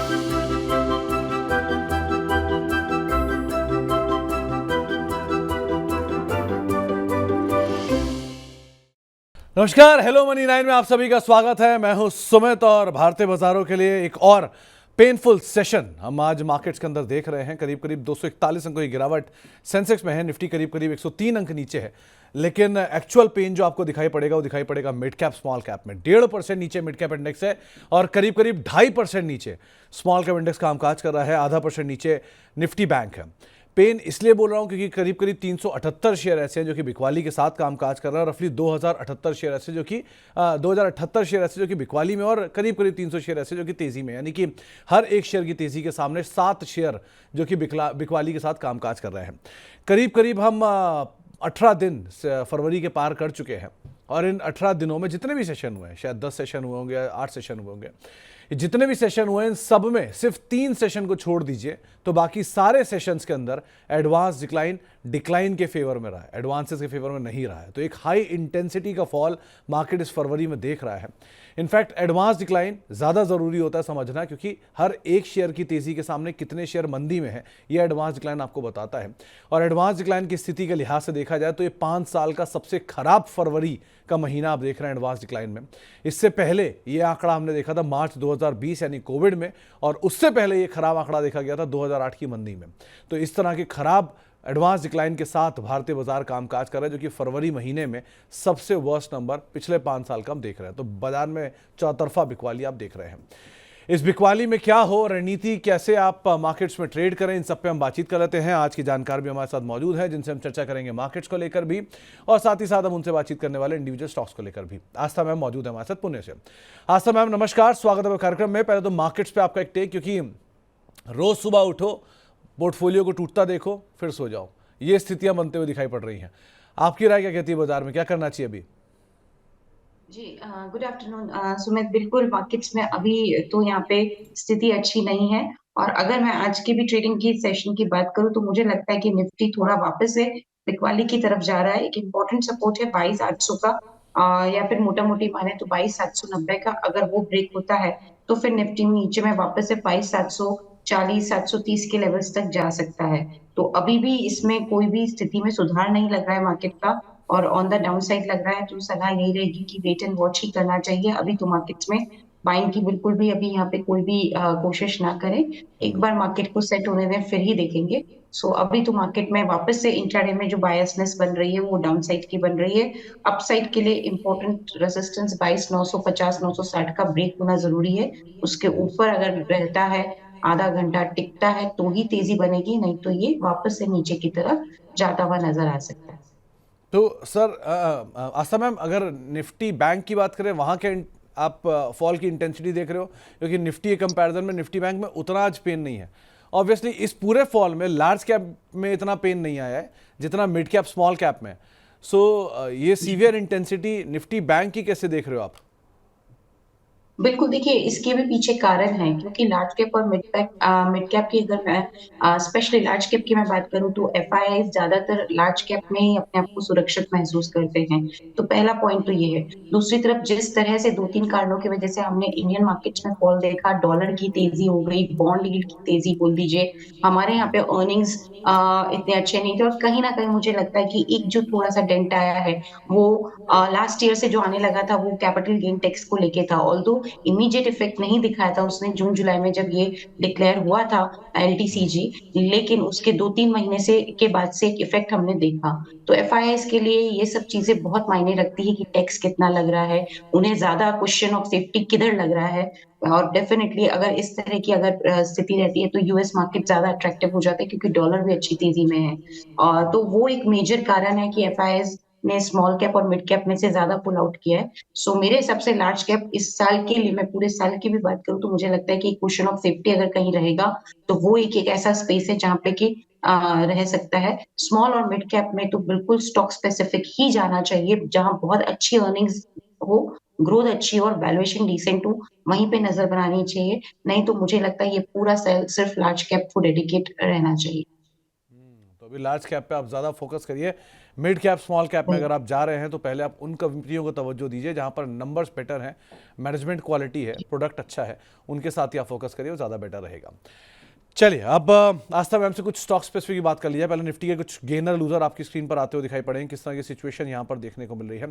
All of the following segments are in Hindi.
नमस्कार, हेलो मनी 9 में आप सभी का स्वागत है। मैं हूं सुमित और भारतीय बाजारों के लिए एक और पेनफुल सेशन हम आज मार्केट्स के अंदर देख रहे हैं। करीब करीब 241 अंकों की गिरावट सेंसेक्स में है। निफ्टी करीब करीब 103 अंक नीचे है, लेकिन एक्चुअल पेन जो आपको दिखाई पड़ेगा वो दिखाई पड़ेगा मिड कैप स्मॉल कैप में। 1.5% नीचे मिड कैप इंडेक्स है और करीब करीब 2.5% नीचे स्मॉल कैप इंडेक्स कामकाज कर रहा है। 0.5% नीचे निफ्टी बैंक है। पेन इसलिए बोल रहा हूं क्योंकि करीब करीब 378 शेयर ऐसे हैं जो कि बिकवाली के साथ कामकाज कर रहे हैं, रफली 2078 शेयर ऐसे जो कि 2078 शेयर ऐसे जो कि बिकवाली में, और करीब करीब 300 शेयर ऐसे जो कि तेजी में, यानी कि हर एक शेयर की तेजी के सामने 7 शेयर जो कि बिकवाली के साथ कामकाज कर रहे हैं। करीब करीब हम 18 दिन फरवरी के पार कर चुके हैं और इन 18 दिनों में जितने भी सेशन हुए हैं, शायद 10 सेशन हुए होंगे, 8 सेशन हुए होंगे, जितने भी सेशन हुए हैं सब में सिर्फ 3 सेशन को छोड़ दीजिए तो बाकी सारे सेशंस के अंदर एडवांस डिक्लाइन के फेवर में रहा है, एडवांसेस के फेवर में नहीं रहा है। तो एक हाई इंटेंसिटी का फॉल मार्केट इस फरवरी में देख रहा है। इनफैक्ट एडवांस डिक्लाइन ज़्यादा ज़रूरी होता है समझना, क्योंकि हर एक शेयर की तेज़ी के सामने कितने शेयर मंदी में है ये एडवांस डिक्लाइन आपको बताता है। और एडवांस डिक्लाइन की स्थिति के लिहाज से देखा जाए तो ये 5 साल का सबसे खराब फरवरी का महीना आप देख रहे हैं एडवांस डिक्लाइन में। इससे पहले ये आंकड़ा हमने देखा था मार्च 2020 यानी कोविड में, और उससे पहले ये खराब आंकड़ा देखा गया था 2008 की मंदी में। तो इस तरह के खराब एडवांस डिक्लाइन के साथ भारतीय बाजार कामकाज कर रहा है, जो कि फरवरी महीने में सबसे वर्स्ट नंबर पिछले 5 साल का हम देख रहे हैं। तो बाजार में चौतरफा बिकवाली आप देख रहे हैं। इस बिकवाली में क्या हो, रणनीति कैसे आप मार्केट्स में ट्रेड करें, इन सब पे हम बातचीत कर लेते हैं। आज की जानकार भी हमारे साथ मौजूद है जिनसे हम चर्चा करेंगे मार्केट्स को लेकर भी, और साथ ही साथ हम उनसे बातचीत करने वाले इंडिविजुअल स्टॉक्स को लेकर भी। आस्था मैम मौजूद है हमारे साथ पुणे से। आस्था मैम नमस्कार, स्वागत है कार्यक्रम में। पहले तो मार्केट्स पे आपका एक टेक, क्योंकि रोज सुबह उठो, पोर्टफोलियो को टूटता देखो, फिर सो जाओ, ये स्थितियां बनते हुए दिखाई पड़ रही हैं। आपकी राय क्या कहती है, बाजार में क्या करना चाहिए अभी? जी, गुड आफ्टरनून सुमित। बिल्कुल मार्केट्स में अभी तो यहाँ पे स्थिति अच्छी नहीं है, और अगर मैं आज की भी ट्रेडिंग की सेशन की बात करूँ तो मुझे लगता है कि निफ्टी थोड़ा वापस से बिकवाली की तरफ जा रहा है। एक इम्पोर्टेंट सपोर्ट है 22,800 का, या फिर मोटा मोटी माने तो 22,790 का। अगर वो ब्रेक होता है तो फिर निफ्टी नीचे में वापस से 22,740 730 के लेवल्स तक जा सकता है। तो अभी भी इसमें कोई भी स्थिति में सुधार नहीं लग रहा है मार्केट का, और ऑन द डाउन साइड लग रहा है। तो सलाह यही रहेगी कि वेट एंड वॉच ही करना चाहिए। अभी तो मार्केट्स में बाइंग की बिल्कुल भी अभी यहाँ पे कोई भी कोशिश ना करें। एक बार मार्केट को सेट होने दें, फिर ही देखेंगे। सो अभी तो मार्केट में वापस से इंट्राडे में जो बायसनेस बन रही है वो डाउन साइड की बन रही है। अपसाइड के लिए इंपॉर्टेंट रेजिस्टेंस 22,950 960 का ब्रेक होना जरूरी है। उसके ऊपर अगर रहता है, आधा घंटा टिकता है, तो ही तेजी बनेगी, नहीं तो ये वापस से नीचे की तरफ जाता हुआ नजर आ सकता है। तो सर आस्था मैम, अगर निफ्टी बैंक की बात करें, वहाँ के आप फॉल की इंटेंसिटी देख रहे हो? क्योंकि निफ्टी के कंपैरिजन में निफ्टी बैंक में उतना आज पेन नहीं है। ऑब्वियसली इस पूरे फॉल में लार्ज कैप में इतना पेन नहीं आया है जितना मिड कैप स्मॉल कैप में। सो ये सीवियर इंटेंसिटी निफ्टी बैंक की कैसे देख रहे हो आप? बिल्कुल, देखिए इसके भी पीछे कारण है, क्योंकि लार्ज कैप और मिड कैप की अगर मैं स्पेशली लार्ज कैप की मैं बात करूं तो एफआईआई ज्यादातर लार्ज कैप में ही अपने आप को सुरक्षित महसूस करते हैं। तो पहला पॉइंट तो ये है। दूसरी तरफ जिस तरह से 2-3 कारणों की वजह से हमने इंडियन मार्केट्स में फॉल देखा, डॉलर की तेजी हो गई, बॉन्ड यील्ड की तेजी बोल दीजिए, हमारे यहाँ पे अर्निंग्स इतने अच्छे नहीं थे, और कहीं ना कहीं मुझे लगता है कि एक जो थोड़ा सा डेंट आया है वो लास्ट ईयर से जो आने लगा था वो कैपिटल गेन टैक्स को लेके था। ऑल्दो इमीडिएट इफेक्ट नहीं दिखाया था उसने जून जुलाई में जब ये डिक्लेयर हुआ था एलटीसीजी, लेकिन उसके 2-3 महीने से के बाद से एक इफेक्ट हमने देखा। तो एफआईआईस के लिए ये सब चीजें बहुत मायने रखती है कि टैक्स कितना लग रहा है, उन्हें ज्यादा क्वेश्चन ऑफ सेफ्टी किधर लग रहा है। और डेफिनेटली अगर इस तरह की अगर स्थिति रहती है तो यूएस मार्केट ज्यादा अट्रैक्टिव हो जाता है, क्योंकि डॉलर भी अच्छी तेजी में है। तो वो एक मेजर कारण है कि एफआईआईस ने स्मॉल कैप और मिड कैप में से ज्यादा पुल आउट किया है। सो मेरे हिसाब से लार्ज कैप इस साल के लिए, मैं पूरे साल की भी बात करूं तो मुझे लगता है कि क्वेश्चन ऑफ सेफ्टी अगर कहीं रहेगा तो वो एक ऐसा स्पेस है जहां पे कि रह सकता है। स्मॉल और मिड कैप में तो बिल्कुल स्टॉक स्पेसिफिक ही जाना चाहिए, जहां बहुत अच्छी अर्निंग्स हो, ग्रोथ अच्छी हो और वैल्यूएशन डिसेंट हो, वहीं पे नजर बनानी चाहिए। नहीं तो मुझे लगता है ये पूरा सेल सिर्फ लार्ज कैप को डेडिकेट रहना चाहिए। तो तो अभी लार्ज कैप पे आप ज़्यादा फोकस करिए। मिड कैप स्मॉल कैप में अगर आप जा रहे हैं तो पहले आप उन कंपनियों को तवज्जो दीजिए जहां पर नंबर्स बेटर हैं, मैनेजमेंट क्वालिटी है, प्रोडक्ट अच्छा है, उनके साथ ही आप फोकस करिए, वो ज़्यादा बेटर रहेगा। चलिए अब आस्था मैम से कुछ स्टॉक स्पेसिफिक बात कर लीजिए। पहले निफ्टी के कुछ गेनर लूजर आपकी स्क्रीन पर आते हुए दिखाई पड़ेंगे, किस तरह की सिचुएशन यहाँ पर देखने को मिल रही है।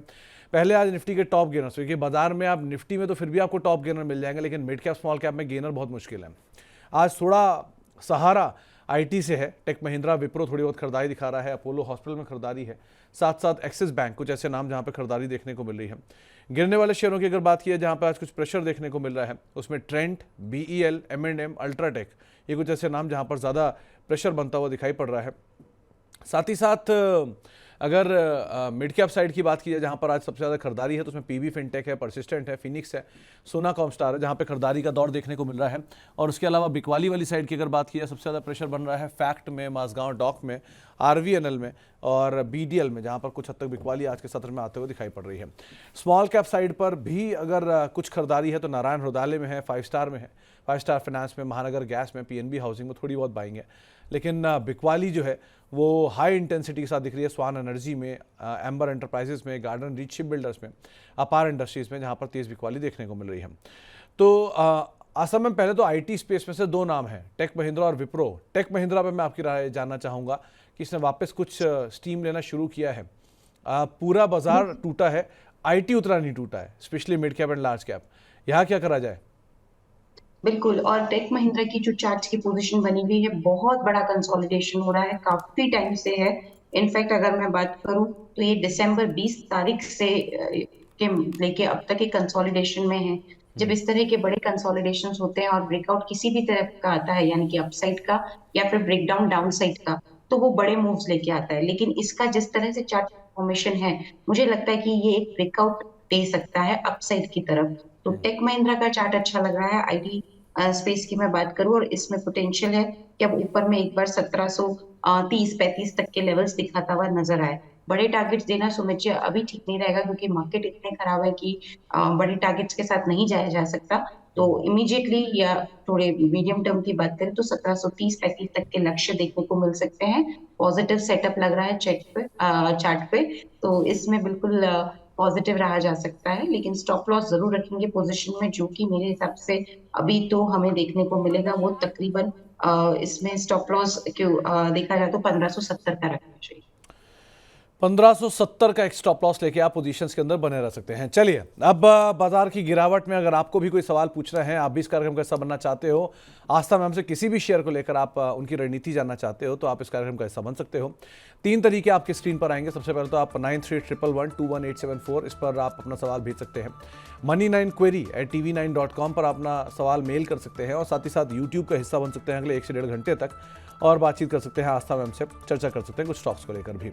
पहले आज निफ्टी के टॉप गेनर्स, क्योंकि बाजार में आप निफ्टी में तो फिर भी आपको टॉप गेनर मिल जाएंगे, लेकिन मिड कैप स्मॉल कैप में गेनर बहुत मुश्किल है। आज थोड़ा सहारा आईटी से है, टेक महिंद्रा विप्रो थोड़ी बहुत खरीदारी दिखा रहा है, अपोलो हॉस्पिटल में खरीदारी है, साथ साथ एक्सिस बैंक, कुछ ऐसे नाम जहां पर खरीदारी देखने को मिल रही है। गिरने वाले शेयरों की अगर बात की है जहां पर आज कुछ प्रेशर देखने को मिल रहा है, उसमें ट्रेंट, बीईएल, एम&एम, अल्ट्राटेक, ये कुछ ऐसे नाम जहां पर ज़्यादा प्रेशर बनता हुआ दिखाई पड़ रहा है। साथ ही साथ अगर मिड कैप साइड की बात की जाए जहां पर आज सबसे ज़्यादा खरीदारी है, तो उसमें पीबी फिनटेक है, परसिस्टेंट है, फिनिक्स है, सोना कॉमस्टार है, जहां पे खरीदारी का दौर देखने को मिल रहा है। और उसके अलावा बिकवाली वाली साइड की अगर बात की जाए, सबसे ज़्यादा प्रेशर बन रहा है फैक्ट में, माजगांव डॉक में, आरवीएनएल में और बीडीएल में, जहां पर कुछ हद तक बिकवाली आज के सत्र में आते हुए दिखाई पड़ रही है। स्मॉल कैप साइड पर भी अगर कुछ खरीदारी है तो नारायण हृदयालय में है, 5 स्टार में है, 5 स्टार फाइनेंस में, महानगर गैस में, पीएनबी हाउसिंग में थोड़ी बहुत बाइंग है। लेकिन बिकवाली जो है वो हाई इंटेंसिटी के साथ दिख रही है स्वान एनर्जी में, एम्बर एंटरप्राइजेस में, गार्डन रीच शिप बिल्डर्स में, अपार इंडस्ट्रीज में, जहां पर तेज बिकवाली देखने को मिल रही है। तो असम में पहले तो आईटी स्पेस में से 2 नाम हैं, टेक महिंद्रा और विप्रो। टेक महिंद्रा पे मैं आपकी राय जानना चाहूँगा कि इसने वापस कुछ स्टीम लेना शुरू किया है। पूरा बाजार टूटा है, आईटी उतना नहीं टूटा है, specially mid cap and large cap. यहाँ क्या करा जाए? बिल्कुल। और टेक महिंद्रा की जो चार्ट्स की पोजीशन बनी हुई है, बहुत बड़ा कंसोलिडेशन हो रहा है, काफी टाइम से है। इनफैक्ट अगर मैं बात करूं तो ये दिसंबर 20 तारीख से के लेके अब तक ये कंसोलिडेशन में है। जब इस तरह के बड़े कंसोलिडेशन होते हैं और ब्रेकआउट किसी भी तरह का आता है, यानी कि अपसाइड का या फिर ब्रेकडाउन डाउनसाइड का, तो वो बड़े मूव्स लेके आता है। लेकिन इसका जिस तरह से चार्ट फॉर्मेशन है, मुझे लगता है कि ये एक ब्रेकआउट दे सकता है अपसाइड की तरफ। तो टेक महिंद्रा का चार्ट अच्छा लग रहा है। आईटी स्पेस की मैं बात करूं और इसमें पोटेंशियल है कि अब ऊपर में एक बार 1730-35 तक के लेवल्स दिखाता हुआ नजर आए। बड़े टारगेट्स देना सुमित जी अभी ठीक नहीं रहेगा, क्योंकि मार्केट इतने खराब है कि बड़े टारगेट्स के साथ नहीं जाया जा सकता। तो इमीडिएटली या थोड़े मीडियम टर्म की बात करें तो 1730-35 तक के लक्ष्य देखने को मिल सकते हैं। पॉजिटिव सेटअप लग रहा है चेक पे, चार्ट पे, तो इसमें बिल्कुल पॉजिटिव रहा जा सकता है। लेकिन स्टॉप लॉस जरूर रखेंगे पोजीशन में, जो कि मेरे हिसाब से अभी तो हमें देखने को मिलेगा वो तकरीबन इसमें स्टॉप लॉस क्यों देखा जाए तो 1570 का रखना चाहिए। 1570 का एक स्टॉप लॉस लेके आप पोजीशंस के अंदर बने रह सकते हैं। चलिए अब बाजार की गिरावट में अगर आपको भी कोई सवाल पूछना है, आप भी इस कार्यक्रम का हिस्सा बनना चाहते हो, आस्था मैम से किसी भी शेयर को लेकर आप उनकी रणनीति जानना चाहते हो, तो आप इस कार्यक्रम का हिस्सा बन सकते हो। 3 तरीके आपकी स्क्रीन पर आएंगे। सबसे पहले तो आप 9311211874 इस पर आप अपना सवाल भेज सकते हैं। money9query@tv9.com पर अपना सवाल मेल कर सकते हैं और साथ ही साथ यूट्यूब का हिस्सा बन सकते हैं अगले 1 से 1.5 घंटे तक और बातचीत कर सकते हैं आस्था मैम से, चर्चा कर सकते हैं कुछ स्टॉक्स को लेकर भी।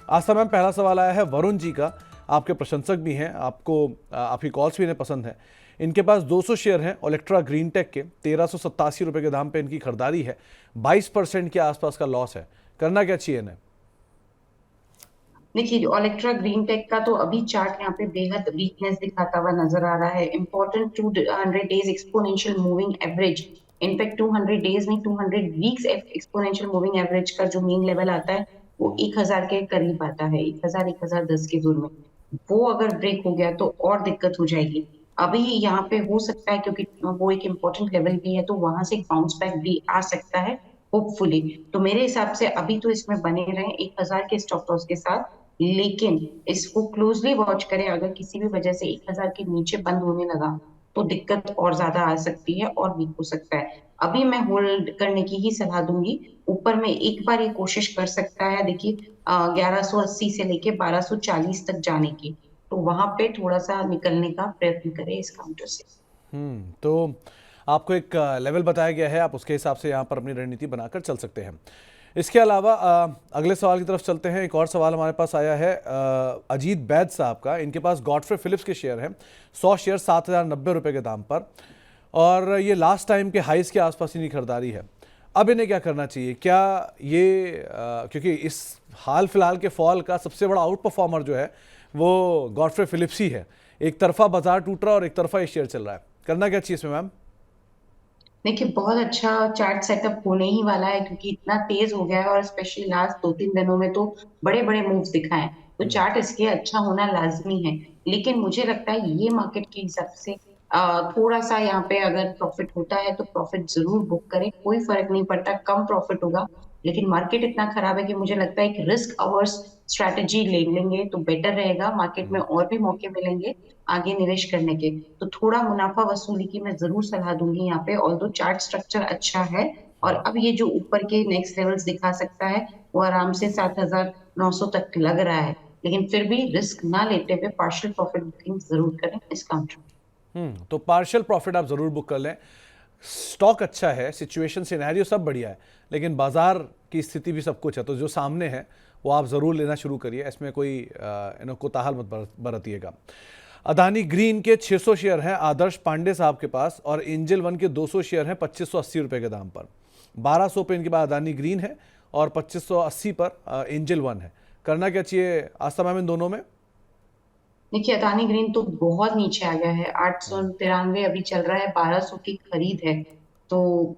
आस्था मैम, पहला सवाल आया है वरुण जी का, आपके प्रशंसक भी हैं, आपको आपकी कॉल्स भी इन्हें पसंद है। इनके पास 200 शेयर हैं ओलेक्ट्रा ग्रीन टेक के, 1387 रुपये के दाम पे इनकी खरीदारी है, 22% के आसपास का लॉस है, करना क्या चाहिए इन्हें? देखिए, ओलेक्ट्रा ग्रीन टेक का तो अभी चार्ट यहाँ पे बेहद वीकनेस दिखाता हुआ नजर आ रहा है। Important 200 days exponential moving average, in fact 200 days नहीं 200 वीक्स एक्सपोनेंशियल मूविंग एवरेज का जो मीन लेवल आता है वो 1000 के करीब आता है, 1000-1010 के दूर में। वो अगर ब्रेक हो गया तो और दिक्कत हो जाएगी। अभी यहाँ पे हो सकता है, क्योंकि वो एक इम्पोर्टेंट लेवल भी है, तो वहां से बाउंस बैक भी आ सकता है होपफुली। तो मेरे हिसाब से अभी तो इसमें बने रहे 1000 के स्टॉप लॉस के साथ, लेकिन इसको क्लोजली वॉच करें। अगर किसी भी वजह से 1000 के नीचे बंद होने लगा तो दिक्कत और ज्यादा आ सकती है और वीक हो सकता है। अभी मैं होल्ड करने की ही सलाह दूंगी। ऊपर में एक बार ये कोशिश कर सकता है, देखिए 1180 से लेके 1240 तक जाने की, तो वहां पे थोड़ा सा निकलने का प्रयत्न करें इस काउंटर से। तो आपको एक लेवल बताया गया है, आप उसके हिसाब से यहाँ पर अपनी रणनीति बनाकर चल सकते हैं। इसके अलावा अगले सवाल की तरफ चलते हैं। एक और सवाल हमारे पास आया है अजीत बैद साहब का। इनके पास गॉडफ्रे फिलिप्स के शेयर हैं, 100 शेयर 7090 रुपये के दाम पर, और ये लास्ट टाइम के हाइस के आसपास इनकी खरीदारी है। अब इन्हें क्या करना चाहिए? क्या ये क्योंकि इस हाल फिलहाल के फॉल का सबसे बड़ा आउट परफॉर्मर जो है वो गॉडफ्रे फिलिप्स ही है। एक तरफा बाजार टूट रहा है और एक तरफा ये शेयर चल रहा है, करना क्या चाहिए इसमें मैम? देखिए बहुत अच्छा चार्ट सेटअप होने ही वाला है क्योंकि इतना तेज हो गया है और स्पेशली लास्ट 2-3 दिनों में तो बड़े बड़े मूव्स दिखाए, तो चार्ट इसके अच्छा होना लाजमी है। लेकिन मुझे लगता है ये मार्केट के हिसाब से थोड़ा सा यहाँ पे अगर प्रॉफिट होता है तो प्रॉफिट जरूर बुक करें, कोई फर्क नहीं पड़ता, कम प्रॉफिट होगा। लेकिन मार्केट इतना खराब है कि मुझे लगता है एक रिस्क अवर्स स्ट्रैटेजी ले लेंगे तो बेटर रहेगा, मार्केट में और भी मौके मिलेंगे आगे निवेश करने के। तो थोड़ा मुनाफा वसूली की मैं जरूर सलाह दूंगी यहाँ पे, ऑल्दो चार्ट स्ट्रक्चर अच्छा है। और अब ये जो ऊपर के नेक्स्ट लेवल्स दिखा सकता है वो आराम से 7,900 तक लग रहा है, लेकिन फिर भी रिस्क ना लेते हुए पार्शियल प्रॉफिट बुकिंग जरूर करें इस काउंटर। तो पार्शियल प्रॉफिट आप ज़रूर बुक कर लें। स्टॉक अच्छा है, सिचुएशन सिनेरियो सब बढ़िया है, लेकिन बाजार की स्थिति भी सब कुछ है, तो जो सामने है वो आप ज़रूर लेना शुरू करिए, इसमें कोई कोताहल मत बरतिएगा। अदानी ग्रीन के 600 शेयर हैं आदर्श पांडे साहब के पास, और एंजल वन के 200 शेयर हैं 2580 रुपये के दाम पर। 1200 पे इनके पास अदानी ग्रीन है और 2580 पर एंजल वन है। करना क्या चाहिए आस्था मैम इन दोनों में? देखिए अदानी ग्रीन तो बहुत नीचे आ गया है, 893 अभी चल रहा है, 1200 की खरीद है। तो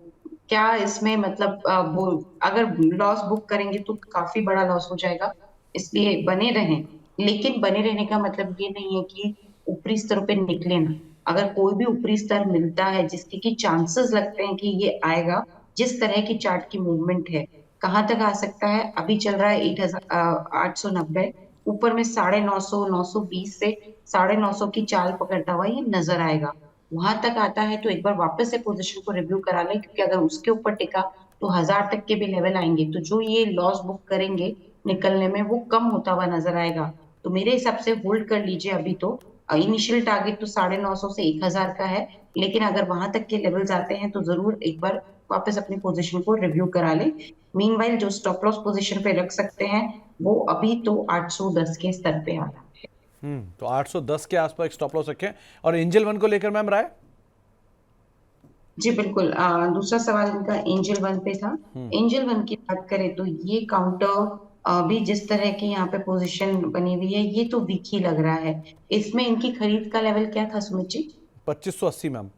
क्या इसमें मतलब वो अगर लॉस बुक करेंगे तो काफी बड़ा लॉस हो जाएगा, इसलिए बने रहें। लेकिन बने रहने का मतलब ये नहीं है कि ऊपरी स्तर पे निकले ना। अगर कोई भी ऊपरी स्तर मिलता है जिसके की चांसेस लगते हैं कि ये आएगा, जिस तरह की चार्ट की मूवमेंट है, कहाँ तक आ सकता है, अभी चल रहा है 8,890, ऊपर में 950 920 से 950 की चाल पकड़ता हुआ ये नजर आएगा। वहां तक आता है तो एक बार वापस से पोजीशन को रिव्यू करा लें, क्योंकि अगर उसके ऊपर टिका तो 1,000 तक के भी लेवल आएंगे, तो जो ये लॉस बुक करेंगे निकलने में वो कम होता हुआ नजर आएगा। तो मेरे हिसाब से होल्ड कर लीजिए अभी तो। इनिशियल टारगेट तो 950 से 1,000 का है, लेकिन अगर वहां तक के लेवल्स आते हैं तो जरूर एक बार वापस अपनी पोजीशन को रिव्यू करा लें। मीनवाइल जो स्टॉप लॉस पोजीशन पे रख सकते हैं वो अभी तो 810 के स्तर पे आ रहा है। तो 810 के आसपास एक स्टॉप लॉस रखें। और एंजल वन को लेकर मैम राय? जी बिल्कुल। दूसरा सवाल इनका एंजल वन पे था। एंजल वन की बात करें तो ये काउंटर भी जिस तरह की यहाँ पे पोजीशन बनी हुई है ये तो वीक ही लग रहा है। इसमें इनकी खरीद का लेवल क्या था सुमित जी? 2580 मैम।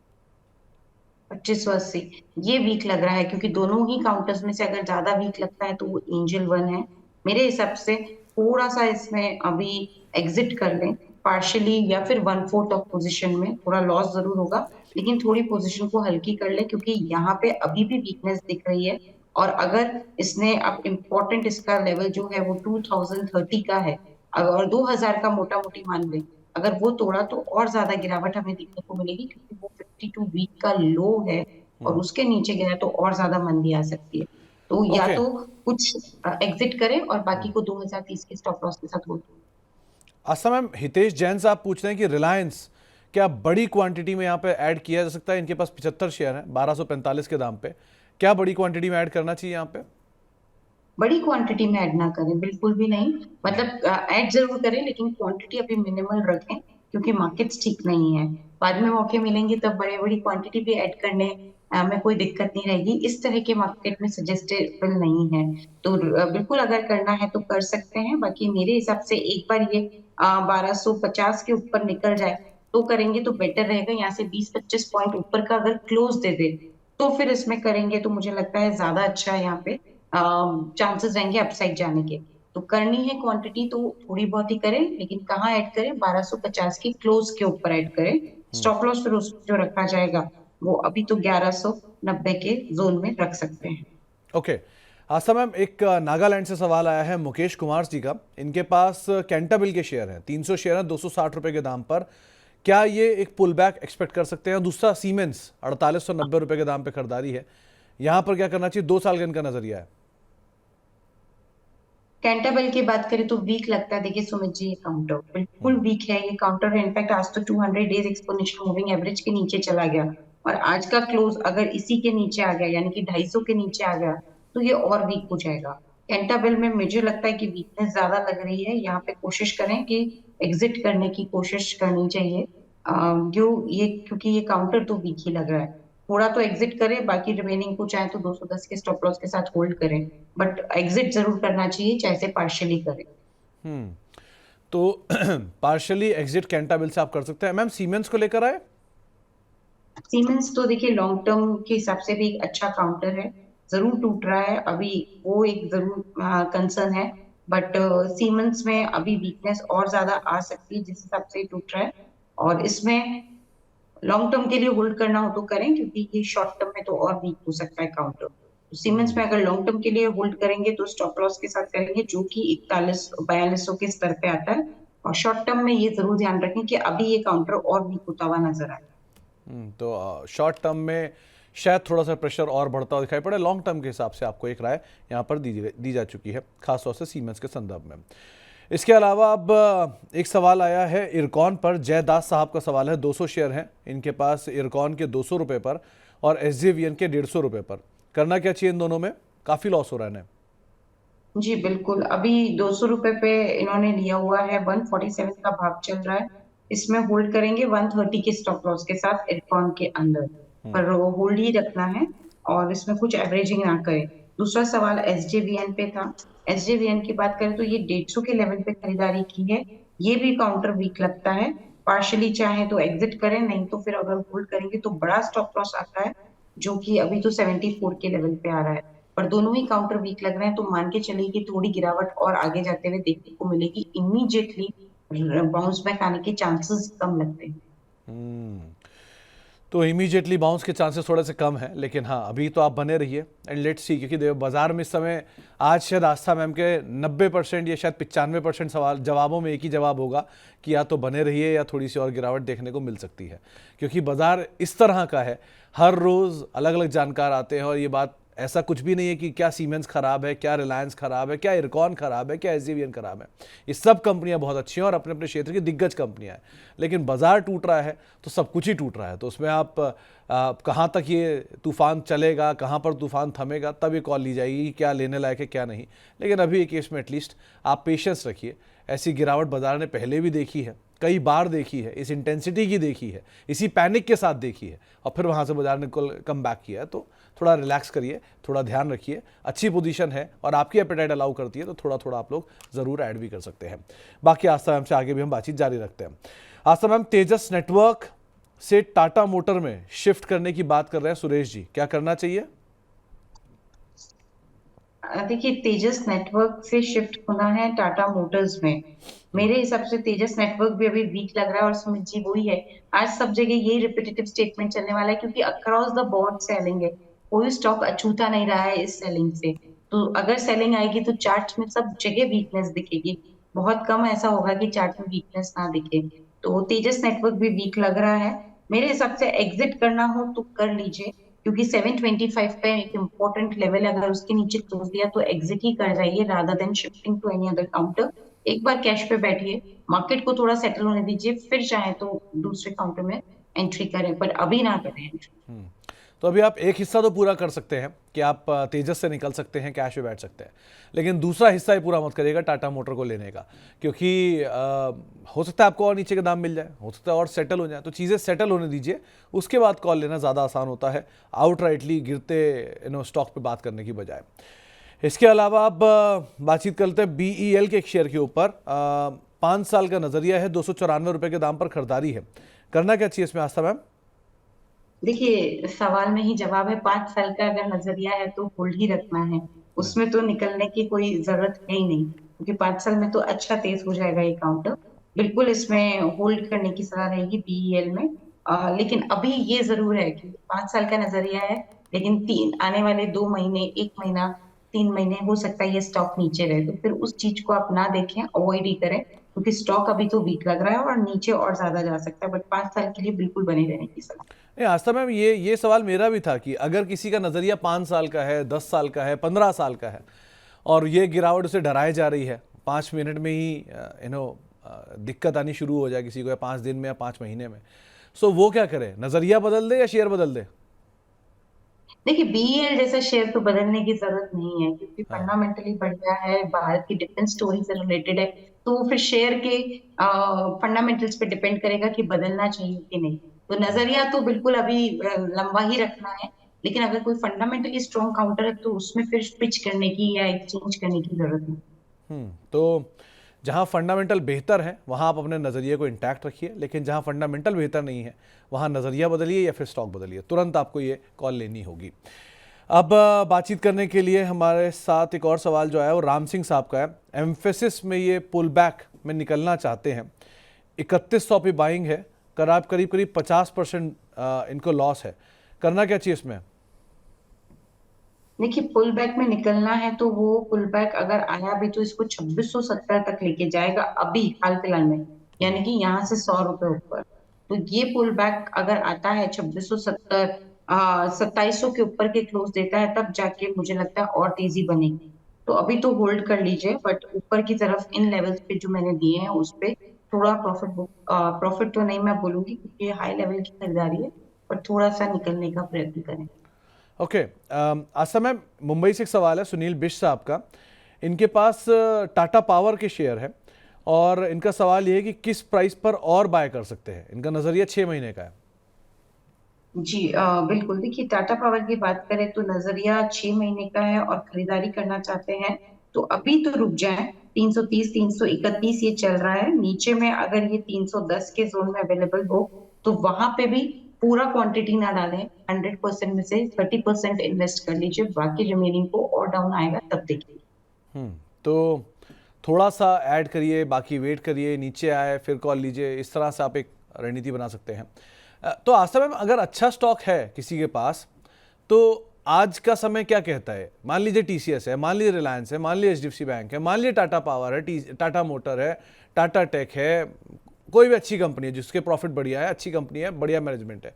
2580। ये वीक लग रहा है क्योंकि दोनों ही काउंटर्स में से अगर ज्यादा वीक लगता है तो वो एंजल वन है। मेरे हिसाब से थोड़ा सा इसमें अभी एग्जिट कर लें पार्शियली, या फिर 1/4 ऑफ पोजीशन में, थोड़ा लॉस जरूर होगा लेकिन थोड़ी पोजीशन को हल्की कर ले, क्योंकि यहाँ पे अभी भी वीकनेस दिख रही है। और अगर इसने अब इम्पोर्टेंट इसका लेवल जो है वो 2030 का है, और 2000 का मोटा मोटी मान लें, अगर वो तोड़ा तो और ज्यादा गिरावट हमें देखने को मिलेगी, क्योंकि वो 52 वीक का लो है और उसके नीचे गया तो और ज्यादा मंदी आ सकती है। तो या ओके। तो कुछ एग्जिट करें और बाकी को 2030 के स्टॉप लॉस के साथ होल्ड। आस्था मैम, हितेश जैन साहब पूछ रहे हैं कि रिलायंस क्या बड़ी क्वांटिटी में यहाँ पे ऐड किया जा सकता है? इनके पास 75 शेयर हैं 1245 के दाम पे। क्या बड़ी क्वांटिटी में ऐड करना चाहिए यहाँ पे? बड़ी क्वांटिटी में ऐड ना करें, बिल्कुल भी नहीं। मतलब ऐड जरूर करें लेकिन क्वांटिटी अभी मिनिमल रखें, क्योंकि मार्केट्स ठीक नहीं है। बाद में मौके मिलेंगे तब बड़े बड़ी क्वांटिटी भी ऐड करने में कोई दिक्कत नहीं रहेगी। इस तरह के मार्केट में सजेस्टेबल नहीं है। तो बिल्कुल अगर करना है तो कर सकते हैं, बाकी मेरे हिसाब से एक बार ये 1250 के ऊपर निकल जाए तो करेंगे तो बेटर रहेगा। यहाँ से 20-25 पॉइंट ऊपर का अगर क्लोज दे दे तो फिर इसमें करेंगे तो मुझे लगता है ज्यादा अच्छा है, यहाँ पे चांसेस रहेंगे अपसाइड जाने के। तो करनी है क्वांटिटी तो थोड़ी बहुत ही करें, लेकिन कहाँ ऐड करें? 1250 की क्लोज के ऊपर ऐड करें। स्टॉप लॉस फिर उसमें जो रखा जाएगा वो अभी तो 1190 के जोन में रख सकते हैं। ओके। आस्था मैम, एक नागालैंड से सवाल आया है मुकेश कुमार जी का। इनके पास कैंटाबिल के शेयर हैं, 300 शेयर हैं 260 रुपए के दाम पर। क्या ये एक पुल बैक एक्सपेक्ट कर सकते हैं? दूसरा सीमेंस 4890 रुपए के दाम पे खरीदारी है, यहाँ पर क्या करना चाहिए? 2 साल का इनका नजरिया है। कैंटाबेल की बात करें तो वीक लगता है। देखिए सुमित जी, ये काउंटर बिल्कुल वीक है। ये काउंटर इनफैक्ट आज तो 200 डेज एक्सपोनेंशियल मूविंग एवरेज के नीचे चला गया, और आज का क्लोज अगर इसी के नीचे आ गया यानी कि 250 के नीचे आ गया तो ये और वीक हो जाएगा। कैंटाबेल में मुझे लगता है कि वीकनेस ज्यादा लग रही है, यहाँ पे कोशिश करें कि एग्जिट करने की कोशिश करनी चाहिए। क्योंकि ये काउंटर तो वीक ही लग रहा है। थोड़ा तो एग्जिट करें, बाकी रिमेनिंग को चाहे तो 210 के स्टॉप लॉस के साथ होल्ड करें, बट एग्जिट जरूर करना चाहिए, चाहे से पार्शियली करें। तो पार्शली एग्जिट कैंटाबिल से आप कर सकते हैं। मैम सीमेंस को लेकर आए? सीमेंस तो देखिए लॉन्ग टर्म के हिसाब से भी एक अच्छा काउंटर है, जरूर टूट रहा है अभी, वो एक जरूर कंसर्न है। बट सीमेंस में अभी वीकनेस और ज्यादा आ सकती है जिस हिसाब से टूट रहा है। और इसमें लॉन्ग टर्म के लिए होल्ड करना हो तो करें, क्योंकि ये शॉर्ट टर्म में तो और वीक हो सकता है काउंटर। तो सीमेंस में अगर लॉन्ग टर्म के लिए होल्ड करेंगे तो स्टॉप लॉस के साथ करेंगे, जो कि 4100-4200 के स्तर पे आता है। और शॉर्ट टर्म में ये जरूर ध्यान रखें कि अभी ये काउंटर और वीक होता हुआ नजर आए। तो शॉर्ट टर्म में शायद थोड़ा सा प्रेशर और बढ़ता हुआ दिखाई पड़े। लॉन्ग टर्म के हिसाब से आपको एक राय यहाँ पर दी जा चुकी है, खासतौर से सीमेंस के संदर्भ में। इसके अलावा अब एक सवाल आया है इरकॉन पर। जयदास साहब का सवाल है, 200 शेयर हैं इनके पास इरकॉन के 200 रुपये पर और एसजेवीएन के 150 रुपये पर। करना क्या चाहिए इन दोनों में? काफ़ी लॉस हो रहा है इन्हें। जी बिल्कुल, अभी 200 रुपए पे इन्होंने लिया हुआ है, 147 का भाव चल रहा है। इसमें होल्ड करेंगे 130 के स्टॉप लॉस के साथ इरकॉन के अंदर, पर वो होल्ड ही रखना है और इसमें कुछ एवरेजिंग ना करें। दूसरा सवाल एसजेवीएन पे था। एसजेवीएन की बात करें तो ये 150 के लेवल पे खरीदारी की है, ये भी काउंटर वीक लगता है। पार्शली चाहे तो एग्जिट करें, नहीं तो फिर अगर होल्ड करेंगे तो बड़ा स्टॉप लॉस आता है, जो कि अभी तो 74 के लेवल पे आ रहा है। पर दोनों ही काउंटर वीक लग रहे हैं, तो मान के चलिए कि थोड़ी गिरावट और आगे जाते हुए देखने को मिलेगी। इमीडिएटली बाउंस बैक आने के चांसेस कम लगते हैं। तो इमीडिएटली बाउंस के चांसेस थोड़े से कम है, लेकिन हाँ अभी तो आप बने रहिए एंड लेट्स सी। क्योंकि देखो बाजार में इस समय आज शायद आस्था मैम के 90% या शायद 95% सवाल जवाबों में एक ही जवाब होगा कि या तो बने रहिए या थोड़ी सी और गिरावट देखने को मिल सकती है। क्योंकि बाजार इस तरह का है, हर रोज़ अलग अलग जानकार आते हैं और ये बात ऐसा कुछ भी नहीं है कि क्या सीमेंस खराब है, क्या रिलायंस खराब है, क्या इरकॉन खराब है, क्या एसजेवीएन खराब है। ये सब कंपनियां बहुत अच्छी हैं और अपने अपने क्षेत्र की दिग्गज कंपनियां हैं। लेकिन बाजार टूट रहा है तो सब कुछ ही टूट रहा है। तो उसमें आप कहाँ तक ये तूफान चलेगा, कहाँ पर तूफान थमेगा, तब ये कॉल ली जाएगी कि क्या लेने लायक है क्या नहीं। लेकिन अभी एक केस में एटलीस्ट आप पेशेंस रखिए। ऐसी गिरावट बाजार ने पहले भी देखी है, कई बार देखी है, इस इंटेंसिटी की देखी है, इसी पैनिक के साथ देखी है और फिर वहाँ से बाजार ने कम बैक किया है। तो थोड़ा रिलैक्स करिए, थोड़ा ध्यान रखिए। अच्छी पोजीशन है और आपकी एपेटाइट अलाउ करती है तो थोड़ा थोड़ा आप लोग ज़रूर ऐड भी कर सकते हैं। बाकी आस्था मैम से आगे भी हम बातचीत जारी रखते हैं। आस्था मैम, तेजस नेटवर्क से टाटा मोटर में शिफ्ट करने की बात कर रहे हैं सुरेश जी, क्या करना चाहिए? देखिए, तेजस नेटवर्क से शिफ्ट होना है टाटा मोटर्स में। मेरे हिसाब से तेजस नेटवर्क भी अभी वीक लग रहा है। और सुमित जी वही है, आज सब जगह यही रिपीटेटिव स्टेटमेंट चलने वाला है, क्योंकि अक्रॉस द बोर्ड सेलिंग है, कोई स्टॉक अछूता नहीं रहा है इस सेलिंग से। तो अगर सेलिंग आएगी तो चार्ट में सब जगह वीकनेस दिखेगी, बहुत कम ऐसा होगा कि चार्ट में वीकनेस ना दिखे। तो तेजस नेटवर्क भी वीक लग रहा है। मेरे हिसाब से एग्जिट करना हो तो कर लीजिए, क्योंकि 725 पे एक इम्पोर्टेंट लेवल है, अगर उसके नीचे क्लोज दिया तो एग्जिट ही कर जाइए rather than shifting to any other counter. एक बार कैश पे बैठिए, मार्केट को थोड़ा सेटल होने दीजिए, फिर चाहे तो दूसरे काउंटर में एंट्री करें, पर अभी ना करें एंट्री। तो अभी आप एक हिस्सा तो पूरा कर सकते हैं कि आप तेजस से निकल सकते हैं, कैश में बैठ सकते हैं, लेकिन दूसरा हिस्सा ही पूरा मत करिएगा टाटा मोटर को लेने का। क्योंकि हो सकता है आपको और नीचे का दाम मिल जाए, हो सकता है और सेटल हो जाए। तो चीज़ें सेटल होने दीजिए, उसके बाद कॉल लेना ज़्यादा आसान होता है आउटराइटली गिरते स्टॉक पे बात करने की बजाय। इसके अलावा अब बातचीत करते हैं BEL के एक शेयर के ऊपर। 5 साल का नज़रिया है, 294 रुपये के दाम पर खरीदारी है। करना क्या चाहिए इसमें आस्था मैम? देखिए, सवाल में ही जवाब है, 5 साल का अगर नजरिया है तो होल्ड ही रखना है, उसमें तो निकलने की कोई जरूरत है ही नहीं, क्योंकि 5 साल में तो अच्छा तेज हो जाएगा ये काउंटर। बिल्कुल इसमें होल्ड करने की सलाह रहेगी बीईएल में। लेकिन अभी ये जरूर है कि 5 साल का नजरिया है, लेकिन तीन आने वाले 2 महीने, 1 महीना, 3 महीने हो सकता है ये स्टॉक नीचे रहे, तो फिर उस चीज को आप ना देखें, अवॉइड ही करें, क्योंकि स्टॉक अभी तो वीक लग रहा है और नीचे और ज्यादा जा सकता है। बट 5 साल के लिए बिल्कुल बने रहने की सलाह। नहीं आस्था मैम, ये सवाल मेरा भी था कि अगर किसी का नज़रिया 5 साल का है, 10 साल का है, 15 साल का है और ये गिरावट उसे डराई जा रही है, 5 मिनट में ही दिक्कत आनी शुरू हो जाए किसी को, या 5 दिन में या 5 महीने में, सो वो क्या करे? नज़रिया बदल दे या शेयर बदल दे? देखिए, बीईएल जैसा शेयर तो बदलने की जरूरत नहीं है, क्योंकि हाँ। फंडामेंटली बढ़िया है, भारत की डिफेंस स्टोरी से रिलेटेड है। तो वो फिर शेयर के फंडामेंटल्स पे डिपेंड करेगा कि बदलना चाहिए कि नहीं। तो नजरिया तो बिल्कुल अभी लंबा ही रखना है, लेकिन अगर कोई फंडामेंटली स्ट्रॉन्ग काउंटर है तो उसमें फिर स्विच करने की या एक्सचेंज करने की जरूरत नहीं। तो जहां फंडामेंटल बेहतर है वहां आप अपने नज़रिए को इंटैक्ट रखिए, लेकिन जहां फंडामेंटल बेहतर नहीं है वहां नज़रिया बदलिए या फिर स्टॉक बदलिए, तुरंत आपको ये कॉल लेनी होगी। अब बातचीत करने के लिए हमारे साथ एक और सवाल जो आया वो राम सिंह साहब का है। एम्फेसिस में ये पुल बैक में निकलना चाहते हैं, 3100 पे बाइंग है, करीब करीब 50% इनको लॉस है, करना क्या चाहिए इसमें? देखिए, पुल बैक में निकलना है तो वो पुल बैक अगर आया भी तो इसको 2670 तक लेके जाएगा अभी हाल फिलहाल में, यानी कि यहाँ से 100 रुपए ऊपर। तो ये पुल बैक अगर आता है 2670, 2700 के ऊपर के क्लोज देता है, तब जाके मुझे लगता है और तेजी बनेगी। तो अभी तो होल्ड कर लीजिए, बट ऊपर की तरफ इन लेवल्स पे जो मैंने दिए हैं उस पे थोड़ा प्रॉफिट बुक, प्रॉफिट तो नहीं मैं बोलूंगी क्योंकि ये हाई लेवल की खरीदारी है, पर थोड़ा सा निकलने का प्रयत्न करें। ओके, आज समय मुंबई से एक सवाल है सुनील बिश साहब का। इनके पास टाटा पावर के शेयर है और इनका सवाल ये है कि किस प्राइस पर और बाय कर सकते हैं। इनका नज़रिया 6 महीने का है। जी, बिल्कुल। देखिए, टाटा पावर की बात करें तो नजरिया 6 महीने का है और खरीदारी करना चाहते हैं तो अभी तो रुक जाएं। 330, 331 ये चल रहा है। नीचे में अगर ये 310 के जोन में अवेलेबल हो तो वहां पे भी पूरा क्वांटिटी ना डालें, 100% में से 30% इन्वेस्ट कर लीजिए, बाकी रिमेनिंग को और डाउन आएगा तब देखिए। तो थोड़ा सा ऐड करिए, बाकी वेट करिए, नीचे आए फिर कॉल लीजिए, इस तरह से आप एक रणनीति बना सकते हैं। तो आज समय में अगर अच्छा स्टॉक है किसी के पास तो आज का समय क्या कहता है? मान लीजिए टीसीएस है, मान लीजिए रिलायंस है, मान लीजिए एचडीएफसी बैंक है, मान लीजिए टाटा पावर है, टाटा मोटर है, टाटा टेक है, कोई भी अच्छी कंपनी है जिसके प्रॉफिट बढ़िया है, अच्छी कंपनी है, बढ़िया मैनेजमेंट है,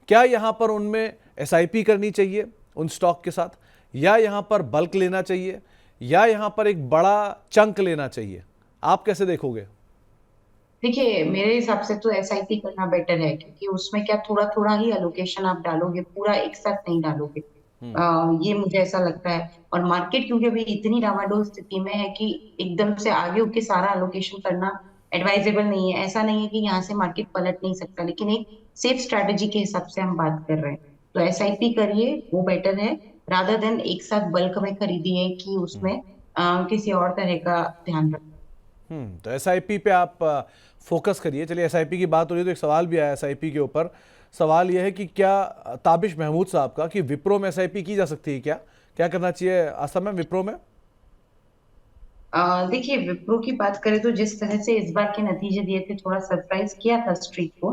क्या यहाँ पर उनमें एसआईपी करनी चाहिए उन स्टॉक के साथ, या यहाँ पर बल्क लेना चाहिए, या यहाँ पर एक बड़ा चंक लेना चाहिए? आप कैसे देखोगे? देखिए, मेरे हिसाब से तो एसआईपी करना बेटर है क्योंकि उसमें क्या थोड़ा थोड़ा ही अलोकेशन आप डालोगे, पूरा एक साथ नहीं डालोगे। ये मुझे ऐसा लगता है। और मार्केट क्योंकि अभी इतनी डामाडोल स्थिति में है कि एकदम से आगे होके सारा अलोकेशन करना एडवाइजेबल नहीं है। ऐसा नहीं है कि यहाँ से मार्केट पलट नहीं सकता, लेकिन एक सेफ स्ट्रैटेजी के हिसाब से हम बात कर रहे हैं तो एसआईपी करिए, वो बेटर है रादर देन एक साथ बल्क में खरीदिए कि उसमें किसी और तरह का ध्यान रखें। तो एसआईपी पे आप फोकस करिए। चलिए, एसआईपी की बात हो रही है तो एक सवाल भी आया एसआईपी के ऊपर। सवाल यह है कि क्या ताबिश महमूद साहब का कि विप्रो में एसआईपी की जा सकती है क्या? क्या करना चाहिए आसम में विप्रो में? देखिए, विप्रो की बात करें तो जिस तरह से इस बार के नतीजे दिए थे, थोड़ा सरप्राइज किया था स्ट्रीट को,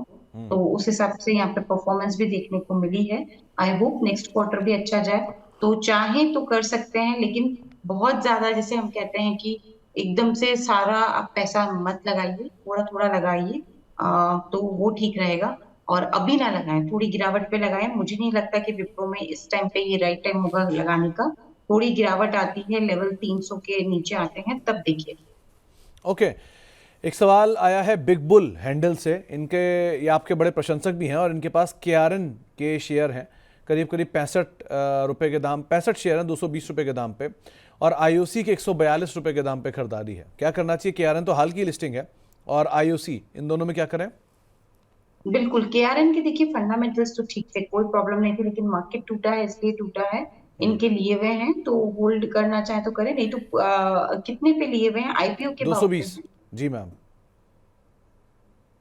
तो उस हिसाब से यहाँ पे परफॉर्मेंस भी देखने को मिली है। आई होप नेक्स्ट क्वार्टर भी अच्छा जाए, तो चाहे तो कर सकते हैं, लेकिन बहुत ज्यादा जैसे हम कहते हैं कि एकदम से सारा आप पैसा मत लगाइए, थोड़ा थोड़ा लगाइए, तो वो ठीक रहेगा। और अभी ना लगाएं, थोड़ी गिरावट पे लगाएं। मुझे नहीं लगता कि विप्रो में इस टाइम पे ये राइट टाइम होगा लगाने का। थोड़ी गिरावट आती है, लेवल 300 के नीचे आते हैं, तब देखिए। ओके, एक सवाल आया है बिग बुल हैंडल से। इनके ये आपके बड़े प्रशंसक भी हैं और इनके पास केआरएन के शेयर हैं, करीब करीब 65 रुपये के दाम, 65 शेयर हैं 220 रुपये के दाम पे, और आईओसी के 142 रुपये के दाम पे खरीदारी है। क्या करना चाहिए? केआरएन तो हाल की लिस्टिंग है और आईओसी, इन दोनों में क्या करें? बिल्कुल, केआरएन के देखिए फंडामेंटल्स तो ठीक थे, कोई प्रॉब्लम नहीं थी, लेकिन मार्केट टूटा है इसलिए टूटा है। इनके लिए हुए हैं तो होल्ड करना चाहे तो करें, नहीं तो कितने पे लिए हुए हैं? आईपीओ के भाव पे 220। हैं। जी मैम।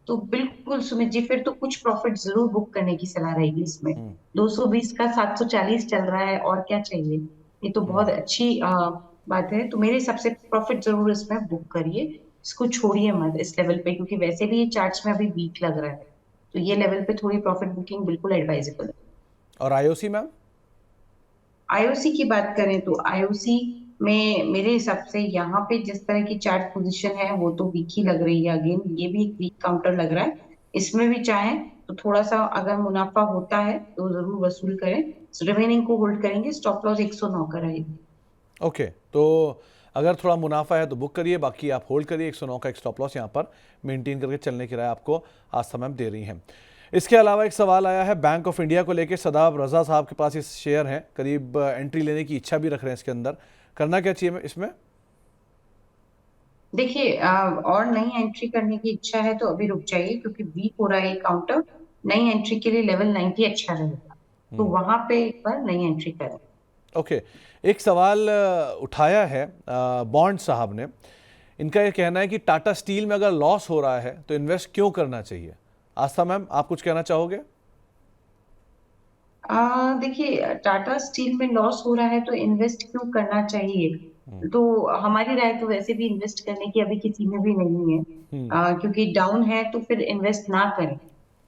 तो बिल्कुल सुमित जी, फिर तो कुछ प्रॉफिट जरूर बुक करने की सलाह रहेगी इसमें। 220 का 740 चल रहा है, और क्या चाहिए? ये तो बहुत अच्छी बात है। तो मेरे हिसाब से प्रॉफिट जरूर इसमें बुक करिए, इसको छोड़िए मत इस लेवल पे, क्योंकि वैसे भी ये चार्ट्स में अभी वीक लग रहा है। तो ये लेवल पे थोड़ी प्रॉफिट बुकिंग बिल्कुल एडवाइजेबल है। और आईओसी मैम? आईओसी की बात करें तो आईओसी में मेरे हिसाब से यहाँ पे जिस तरह की चार्ट पोजीशन है वो तो वीक ही लग रही है। अगेन ये भी एक वीक काउंटर लग रहा है। इसमें भी चाहे तो थोड़ा सा अगर मुनाफा होता है तो जरूर वसूल करें, रिमेनिंग को होल्ड करेंगे। स्टॉप लॉस 109 का रहेगा। ओके, तो अगर थोड़ा मुनाफा है तो बुक करिए, बाकी आप होल्ड करिए। 109 का एक स्टॉप लॉस यहाँ पर मेंटेन करके चलने की राय आपको आज समय दे रही हैं। इसके अलावा एक सवाल आया है बैंक ऑफ इंडिया को लेकर। सदाब रजा साहब के पास इस शेयर हैं, करीब एंट्री लेने की इच्छा भी रख रहे हैं इसके अंदर। करना क्या चाहिए इसमें? देखिए, और नई एंट्री करने की इच्छा है तो अभी रुक जाइए, क्योंकि वीक हो रहा है काउंटर। नई एंट्री के लिए लेवल 90 अच्छा रहेगा, तो वहां पे एक बार नई एंट्री करें। ओके, एक सवाल उठाया है बॉन्ड साहब ने। इनका ये कहना है कि टाटा स्टील में अगर लॉस हो रहा है तो इन्वेस्ट क्यों करना चाहिए। आस्था मैम, आप कुछ कहना चाहोगे? देखिए, टाटा स्टील में लॉस हो रहा है तो इन्वेस्ट क्यों करना चाहिए? तो हमारी राय तो वैसे भी इन्वेस्ट करने की अभी किसी में भी नहीं है। हम्म। क्योंकि डाउन है तो फिर इन्वेस्ट ना करें।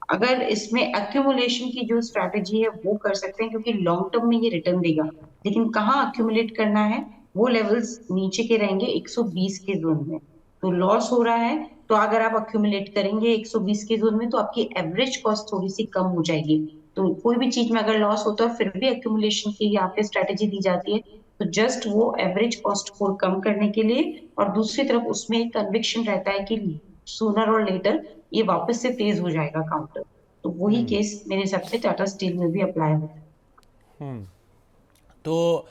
अगर इसमें एक्यूमुलेशन की जो स्ट्रैटेजी है वो कर सकते हैं, क्योंकि लॉन्ग टर्म में ये रिटर्न देगा। लेकिन कहाँ एक्यूमुलेट करना है, वो लेवल्स नीचे के रहेंगे 120 के जोन में। तो लॉस हो रहा है तो अगर आप एक्यूमुलेट करेंगे 120 के जोन में तो आपकी एवरेज कॉस्ट थोड़ी सी कम हो जाएगी। तो कोई भी चीज में अगर लॉस होता है फिर भी एक्यूमुलेशन की यहाँ पे स्ट्रैटेजी दी जाती है। तो जस्ट वो एवरेज कॉस्ट को कम करने के लिए, और दूसरी तरफ उसमें एक कन्विक्शन रहता है कि सूनर और लेटर ये वापस से तेज हो जाएगा काउंटर। तो वही केस मेरे हिसाब से टाटा स्टील में भी अप्लाई होता है। तो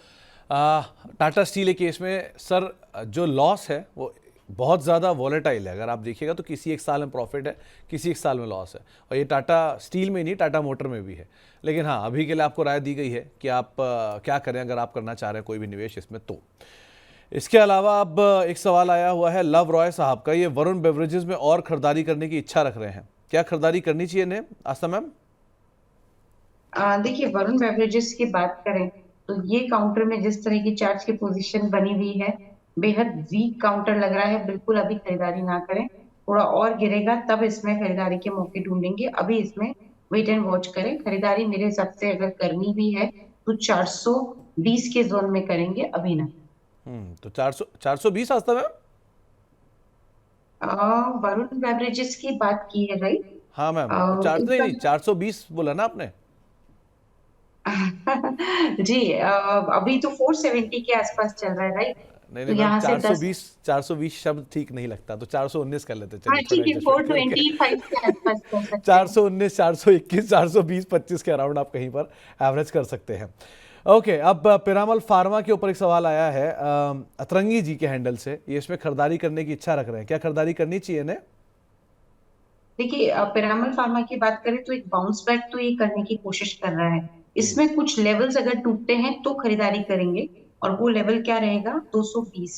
टाटा स्टील के केस में सर जो लॉस है वो बहुत ज़्यादा वॉलेटाइल है। अगर आप देखिएगा तो किसी एक साल में प्रॉफिट है, किसी एक साल में लॉस है, और ये टाटा स्टील में ही नहीं, टाटा मोटर में भी है। लेकिन हाँ, अभी के लिए आपको राय दी गई है कि आप क्या करें अगर आप करना चाह रहे हैं कोई भी निवेश इसमें तो। इसके अलावा अब एक सवाल आया हुआ है लव रॉय साहब का, ये वरुण बेवरेजेस में और खरीदारी करने की इच्छा रख रहे हैं, क्या खरीदारी करनी चाहिए इन्हें, आस्था मैम? देखिए, वरुण बेवरेजेस की बात करें तो ये काउंटर में जिस तरह की चार्ट की पोजीशन बनी हुई है, बेहद वीक काउंटर लग रहा है। बिल्कुल अभी खरीदारी ना करें, थोड़ा और गिरेगा तब इसमें खरीदारी के मौके ढूंढेंगे। अभी इसमें वेट एंड वॉच करें। खरीदारी मेरे हिसाब से अगर करनी भी है तो 420 के जोन में करेंगे, अभी ना। तो 420 आस्था मैम? वरुण बेवरेजेस की बात की है, राइट? हाँ मैम, चार नहीं नहीं, 420 बोला ना आपने? जी, अभी तो 470 के आसपास चल रहा है, राइट? नहीं तो नहीं मैम, यहाँ से 10। 420 शब्द ठीक नहीं लगता, तो 419 कर लेते, हाँ चलिए थोड़ा ठीक है, एडजस्टमेंट फोर करके। ट्वेंटी फाइव के आसपास कर सकते हैं। 419, 421, 420, 25 के अराउंड आप कहीं पर एवरेज कर सकते हैं। ओके, अब पिरामल फार्मा के ऊपर एक सवाल आया है अतरंगी जी के हैंडल से, ये इसमें खरीदारी करने की इच्छा रख रहे हैं, क्या खरीदारी करनी चाहिए इन्हें? देखिए, पिरामल फार्मा की बात करें तो एक बाउंस बैक तो ये करने की कोशिश कर रहा है। इसमें कुछ लेवल्स अगर टूटते हैं तो खरीदारी करेंगे। और वो लेवल क्या रहेगा? 220।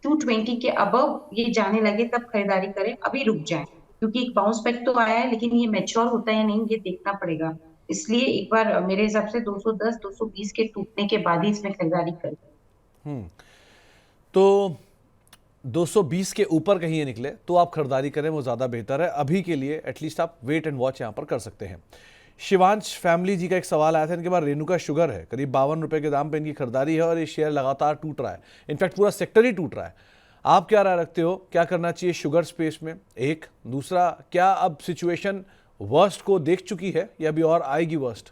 220 के अबव ये जाने लगे तब खरीदारी करें, अभी रुक जाए। क्योंकि एक बाउंस बैक तो आया है, लेकिन ये मैच्योर होता है या नहीं ये देखना पड़ेगा। इसलिए एक बार मेरे हिसाब से 210 220 के टूटने के बाद ही इसमें खरीदारी करें। तो 220 के ऊपर कहीं ये निकले तो आप खरीदारी करें, वो ज़्यादा बेहतर है। अभी के लिए एटलीस्ट आप वेट एंड वॉच यहाँ पर कर सकते हैं। शिवांश फैमिली जी का एक सवाल आया था, इनके पास रेणुका शुगर है, करीब 52 रुपए के दाम पे इनकी खरीदारी है और ये शेयर लगातार टूट रहा है, इनफैक्ट पूरा सेक्टर ही टूट रहा है। आप क्या राय रखते हो, क्या करना चाहिए शुगर स्पेस में? एक दूसरा, क्या अब सिचुएशन वर्स्ट को देख चुकी है या अभी और आएगी वर्स्ट?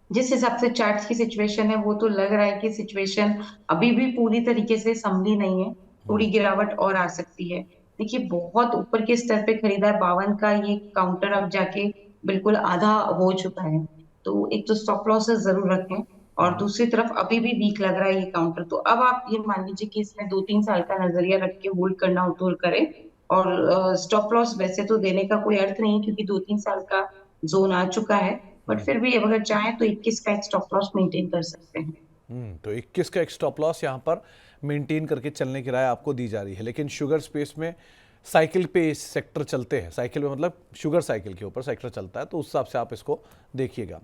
जिस हिसाब से चार्ट्स की सिचुएशन है वो तो लग रहा है कि सिचुएशन अभी भी पूरी तरीके से संभली नहीं है। थोड़ी गिरावट और आ सकती है। देखिए, बहुत ऊपर के स्तर पे खरीदा है 52 का ये काउंटर, अब जाके बिल्कुल आधा हो चुका है। तो एक तो स्टॉप लॉसेस जरूर रखें, और दूसरी तरफ अभी भी वीक लग रहा है ये काउंटर। तो अब आप ये मान लीजिए कि इसमें 2-3 साल का नजरिया रख के होल्ड करना हो तो करें। और स्टॉप लॉस वैसे तो देने का कोई अर्थ नहीं, क्योंकि 2-3 साल का जोन आ चुका है। बट फिर भी अगर चाहें तो 21 का एक स्टॉप लॉस मेंटेन कर सकते हैं। तो 21 का एक स्टॉप लॉस यहाँ पर मेंटेन करके चलने की राय आपको दी जा रही है। लेकिन शुगर स्पेस में साइकिल पे सेक्टर चलते हैं, साइकिल में मतलब शुगर साइकिल के ऊपर सेक्टर चलता है, तो उस हिसाब से आप इसको देखिएगा।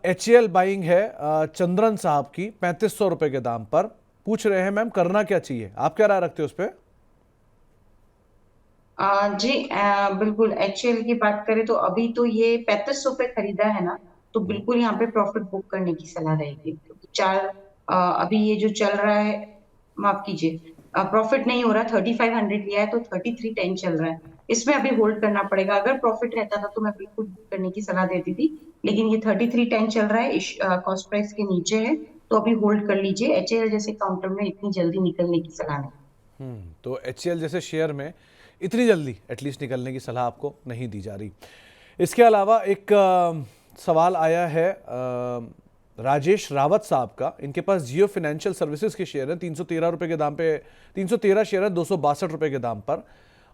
HAL बाइंग है चंद्रन साहब की 3500 रुपए के दाम पर, पूछ रहे हैं मैम करना क्या चाहिए, आप क्या राय रखते हो उस पर? जी, बिल्कुल। HAL की बात करें तो अभी तो ये 3500 पे खरीदा है ना, तो बिल्कुल यहाँ पे प्रॉफिट बुक करने की सलाह रहेगी। क्योंकि अभी ये जो चल रहा है, माफ कीजिए, प्रॉफिट नहीं हो रहा। 3500 लिया है तो 3310 चल रहा है। इसमें अभी होल्ड करना पड़ेगा। अगर प्रॉफिट रहता था तो मैं बिल्कुल बुक करने की सलाह देती थी। लेकिन ये 3310 चल रहा है, कॉस्ट प्राइस के नीचे है, तो अभी होल्ड कर लीजिए। HAL जैसे काउंटर में इतनी जल्दी निकलने की सलाह नहीं। तो HCL जैसे शेयर में इतनी जल्दी एटलीस्ट निकलने की सलाह आपको नहीं दी जा रही। इसके अलावा एक सवाल आया है राजेश रावत साहब का, इनके पास जियो फाइनेंशियल सर्विसेज के शेयर हैं 313 रुपए के दाम पे, 313 शेयर है 262 रुपए के दाम पर।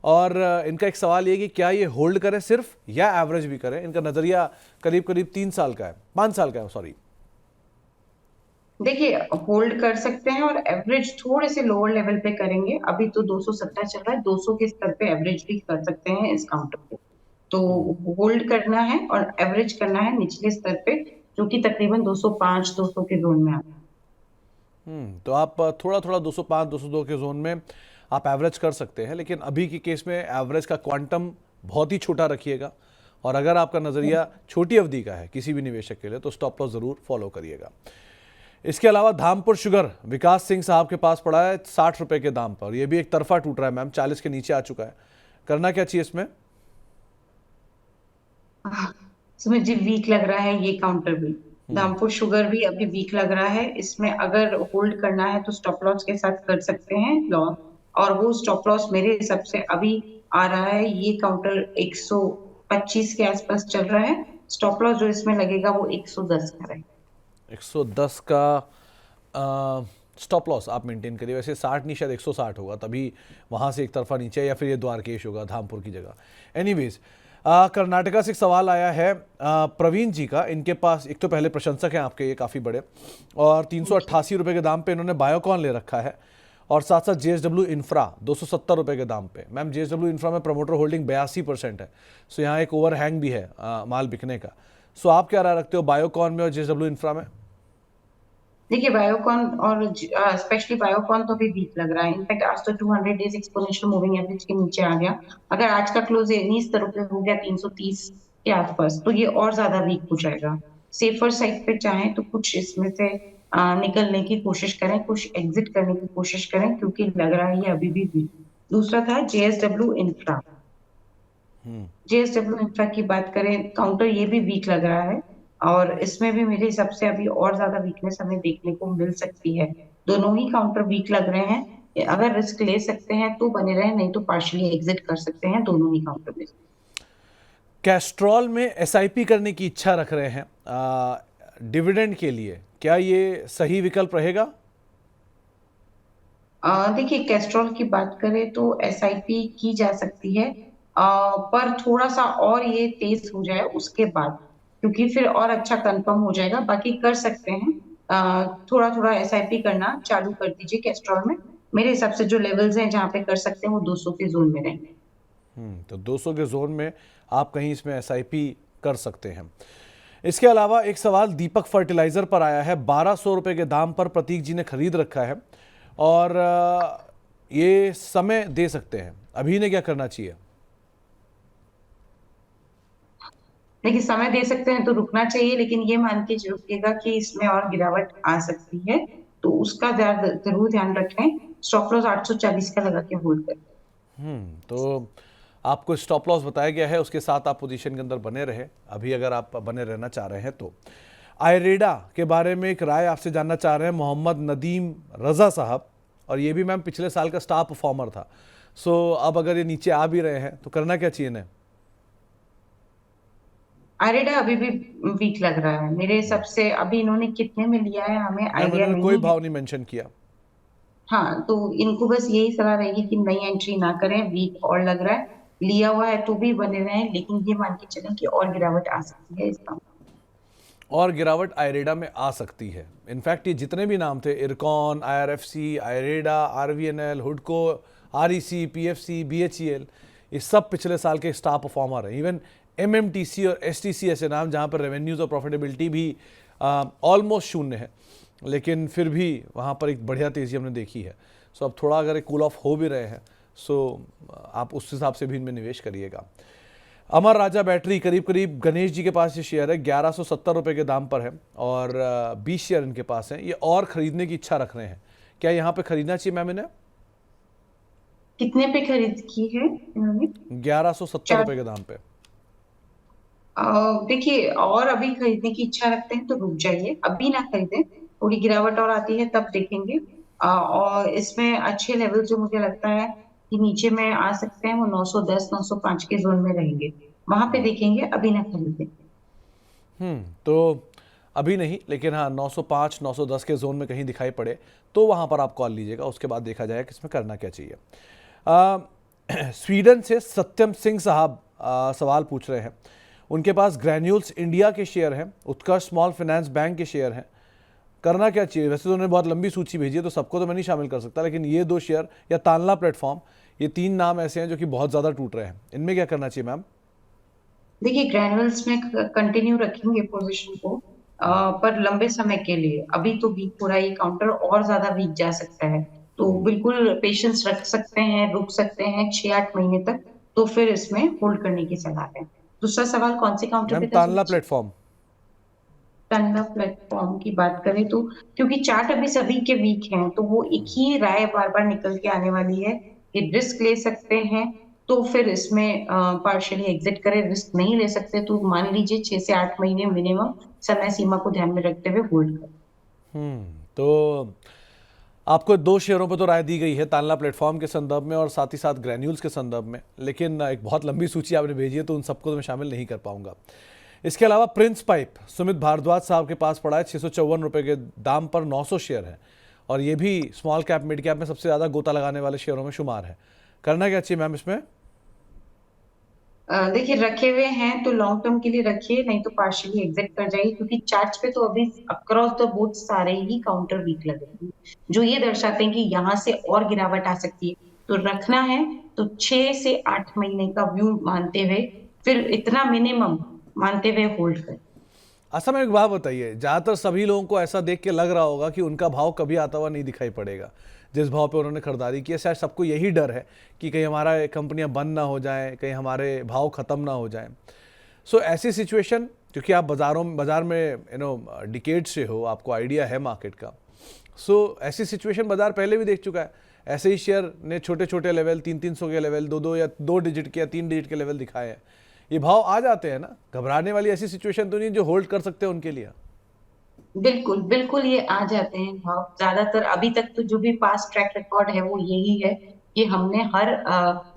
और इनका एक सवाल ये कि क्या ये होल्ड करें सिर्फ या एवरेज भी करें? इनका नज़रिया करीब करीब 3 साल का है, 5 साल का है, सॉरी। देखिए, होल्ड कर सकते हैं और एवरेज थोड़े से लोअर लेवल पे करेंगे। अभी तो 270 चल रहा है, 200 के स्तर पे एवरेज भी कर सकते हैं इस काउंटर को। तो होल्ड करना है और एवरेज करना है निचले स्तर पे, जो कि तकरीबन 205 200 के जोन में आता है। तो आप थोड़ा थोड़ा 205 202 के जोन में आप एवरेज कर सकते हैं, लेकिन अभी के केस में एवरेज का क्वांटम बहुत ही छोटा रखिएगा। और अगर आपका नज़रिया छोटी अवधि का है किसी भी निवेशक के लिए, तो स्टॉप लॉस ज़रूर फॉलो करिएगा। इसके अलावा धामपुर शुगर विकास सिंह साहब के पास पड़ा है 60 रुपए के दाम पर। यह भी एक तरफा टूट रहा है मैम, 40 के नीचे आ चुका है। करना क्या चाहिए इसमें? सुमित जी, वीक लग रहा है ये काउंटर भी। धामपुर शुगर भी अभी वीक लग रहा है। इसमें अगर होल्ड करना है तो स्टॉप लॉस के साथ कर सकते हैं लॉस। और वो स्टॉप लॉस मेरे हिसाब से अभी आ रहा है, ये काउंटर 125 के आसपास चल रहा है। स्टॉप लॉस जो इसमें लगेगा वो 110 का है। 110 का स्टॉप लॉस आप मेंटेन करिए। वैसे 60 नहीं, शायद 160 होगा, तभी वहाँ से एक तरफा नीचे, या फिर ये द्वारकेश होगा धामपुर की जगह। एनीवेज, कर्नाटका से एक सवाल आया है प्रवीण जी का। इनके पास एक तो पहले प्रशंसक हैं आपके, ये काफ़ी बड़े, और 388 रुपये के दाम पे इन्होंने बायोकॉन ले रखा है, और साथ साथ जेएसडब्ल्यू इंफ्रा 270 रुपये के दाम पे। मैम, जेएसडब्ल्यू इंफ्रा में प्रमोटर होल्डिंग 82% है, सो यहाँ एक ओवर हैंग भी है माल बिकने का। सो आप क्या राय रखते हो बायोकॉन में और जेएसडब्ल्यू इंफ्रा में? देखिए, बायोकॉन और स्पेशली बायोकॉन तो अभी वीक लग रहा है। इनफैक्ट आज तो 200 डेज एक्सपोनेंशियल मूविंग एवरेज के नीचे आ गया। अगर आज का क्लोज इन्हीं स्तरों पे हो गया 330 के आसपास, तो ये और ज्यादा वीक हो जाएगा। सेफर साइड पे चाहें तो कुछ इसमें से निकलने की कोशिश करें, कुछ एग्जिट करने की कोशिश करें, क्योंकि लग रहा है ये अभी भी वीक। दूसरा था जेएसडब्ल्यू इंफ्रा। जेएसडब्ल्यू इंफ्रा की बात करें, काउंटर ये भी वीक लग रहा है, और इसमें भी मेरे हिसाब से अभी और ज्यादा वीकनेस हमें देखने को मिल सकती है। दोनों ही काउंटर वीक लग रहे हैं। अगर रिस्क ले सकते हैं तो बने रहे, नहीं तो पार्शियली एग्जिट कर सकते हैं दोनों ही काउंटर में। कैस्ट्रॉल में एसआईपी करने की इच्छा रख रहे हैं डिविडेंड के लिए, क्या ये सही विकल्प रहेगा? देखिए, कैस्ट्रॉल की बात करें तो एसआईपी की जा सकती है, पर थोड़ा सा और ये तेज हो जाए उसके बाद, क्योंकि फिर और अच्छा कंफर्म हो जाएगा। बाकी कर सकते हैं, थोड़ा थोड़ा एसआईपी करना चालू कर दीजिए कैस्ट्रॉल में। मेरे हिसाब से जो लेवल्स हैं जहाँ पे कर सकते हैं वो 200 के जोन में रहेंगे। तो 200 के जोन में आप कहीं इसमें एसआईपी कर सकते हैं। इसके अलावा एक सवाल दीपक फर्टिलाइजर पर आया है। 1200 रुपए के दाम पर प्रतीक जी ने खरीद रखा है, और ये समय दे सकते हैं, अभी ने क्या करना चाहिए? देखिए, समय दे सकते हैं तो रुकना चाहिए, लेकिन ये मान के रुकिएगा कि इसमें और गिरावट आ सकती है, तो उसका जरूर ध्यान रखें। स्टॉप लॉस 840 का लगा के होल्ड करें। तो आपको स्टॉप लॉस बताया गया है, उसके साथ आप पोजीशन के अंदर बने रहे अभी, अगर आप बने रहना चाह रहे हैं तो। आयरेडा के बारे में एक राय आपसे जानना चाह रहे हैं मोहम्मद नदीम रजा साहब, और ये भी मैम पिछले साल का स्टार परफॉर्मर था। सो अब अगर ये नीचे आ भी रहे हैं तो करना क्या चाहिए इन्हें? आरेडा अभी भी वीक लग रहा है मेरे हिसाब से। अभी इन्होंने कितने में लिया है हमें मैम, आइडिया उन्होंने कोई नहीं है। भाव नहीं मेंशन किया। हाँ, तो इनको बस यही सलाह रहेगी कि नई एंट्री ना करें, वीक और लग रहा है। लिया हुआ है तो भी बने रहे, लेकिन ये मान के चलें कि और गिरावट आ सकती है इसका। और गिरावट आयरेडा में आ सकती है। इनफैक्ट ये जितने भी नाम थे, इरकॉन, आईआरएफसी, आयरेडा, आरवीएनएल, हुडको, आरईसी, पीएफसी, बीएचईएल, ये सब पिछले साल के स्टार परफॉर्मर हैं। इवन एमएमटीसी और एसटीसी ऐसे नाम जहां पर रेवेन्यूज और प्रॉफिटेबिलिटी भी ऑलमोस्ट शून्य है, लेकिन फिर भी वहां पर एक बढ़िया तेज़ी हमने देखी है। सो अब थोड़ा अगर एक कूल ऑफ हो भी रहे हैं, सो आप उस हिसाब से भी इनमें निवेश करिएगा। अमर राजा बैटरी करीब करीब गणेश जी के पास ये शेयर है, 1170 रुपये के दाम पर है, और 20 शेयर इनके पास हैं। ये और खरीदने की इच्छा रख रहे हैं, क्या यहाँ पे खरीदना चाहिए मैम इन्हें? कितने पे खरीद की है इन्होंने? 1170 रुपये के दाम पे। देखिए, और अभी खरीदने की इच्छा रखते हैं तो रुक जाइए, अभी ना खरीदें। थोड़ी गिरावट और आती है तब देखेंगे। और इसमें अच्छे लेवल जो मुझे लगता है कि नीचे में आ सकते हैं, वो 910 905 के जोन में रहेंगे। वहां पे देखेंगे, अभी ना खरीदें। तो अभी नहीं, लेकिन हाँ 905 910 के जोन में कहीं दिखाई पड़े तो वहाँ पर आप कॉल लीजिएगा, उसके बाद देखा जाएगा कि इसमें करना क्या चाहिए। स्वीडन से सत्यम सिंह साहब सवाल पूछ रहे हैं। उनके पास ग्रैन्यूल्स इंडिया के शेयर हैं, उत्कर्ष स्मॉल फाइनेंस बैंक के शेयर हैं, करना क्या चाहिए? वैसे तो उन्होंने बहुत लंबी सूची भेजी है, तो सबको तो मैं नहीं शामिल कर सकता, लेकिन ये 2 शेयर या तानला प्लेटफॉर्म, ये 3 नाम ऐसे हैं जो कि बहुत ज़्यादा टूट रहे हैं। इनमें क्या करना चाहिए मैम? देखिए ग्रैन्युअल्स में कंटिन्यू रखेंगे पोजीशन को, पर लंबे समय के लिए। अभी तो वीक हो रहा है, ये काउंटर और ज्यादा वीक जा सकता है, तो बिल्कुल पेशेंस रख सकते हैं, रुक सकते हैं 6-8 महीने तक, तो फिर इसमें होल्ड करने की सलाह है। दूसरा सवाल कौन से काउंटर मैम पे था तानला सुनील जी? प्लेटफॉर्म। टाटा प्लेटफॉर्म की बात करें तो, क्योंकि चार्ट अभी सभी के वीक हैं, तो वो एक ही राय बार बार निकल के आने वाली है कि रिस्क ले सकते हैं तो फिर इसमें पार्शियली एग्जिट करें, रिस्क नहीं ले सकते तो मान लीजिए 6 से 8 महीने मिनिमम समय सीमा को ध्यान में रखते हुए होल्ड करें। तो आपको 2 शेयरों पे तो राय दी गई है, तानला प्लेटफॉर्म के संदर्भ में और साथ ही साथ ग्रैन्यूल्स के संदर्भ में, लेकिन एक बहुत लंबी सूची आपने भेजी है, तो उन सबको तो मैं शामिल नहीं कर पाऊंगा। इसके अलावा प्रिंस पाइप सुमित भारद्वाज साहब के पास पड़ा है, 654 रुपये के दाम पर 900 शेयर है, और ये भी स्मॉल कैप मिड कैप में सबसे ज़्यादा गोता लगाने वाले शेयरों में शुमार है। करना क्या चाहिए मैम इसमें? देखिए रखे हुए हैं तो लॉन्ग टर्म के लिए रखिए, नहीं तो पार्शियली एग्जिट कर जाइए, क्योंकि चार्ट्स पे तो अभी अक्रॉस द बोर्ड सारे ही काउंटर वीक लग रहे हैं, जो ये दर्शाते हैं कि यहाँ से और गिरावट आ सकती है। तो रखना है तो 6 से 8 महीने का व्यू मानते हुए, फिर इतना मिनिमम मानते हुए होल्ड करें। अच्छा मैम एक बात बताइए, ज़्यादातर सभी लोगों को ऐसा देख के लग रहा होगा कि उनका भाव कभी आता हुआ नहीं दिखाई पड़ेगा, जिस भाव पे उन्होंने खरीदारी की है। शायद सबको यही डर है कि कहीं हमारा कंपनियां बंद ना हो जाएं, कहीं हमारे भाव ख़त्म ना हो जाएं। सो ऐसी सिचुएशन, क्योंकि आप बाज़ार में डिकेड से हो, आपको आइडिया है मार्केट का। सो ऐसी सिचुएशन बाज़ार पहले भी देख चुका है। ऐसे ही शेयर ने छोटे छोटे लेवल 300-300 के लेवल, 2-2 या 2 डिजिट के या 3 डिजिट के लेवल दिखाए हैं। ये भाव आ जाते हैं ना, घबराने वाली ऐसी सिचुएशन तो नहीं जो होल्ड कर सकते हैं उनके लिए। बिल्कुल बिल्कुल, ये आ जाते हैं भाव ज्यादातर। अभी तक तो जो भी पास्ट ट्रैक रिकॉर्ड है वो यही है कि हमने हर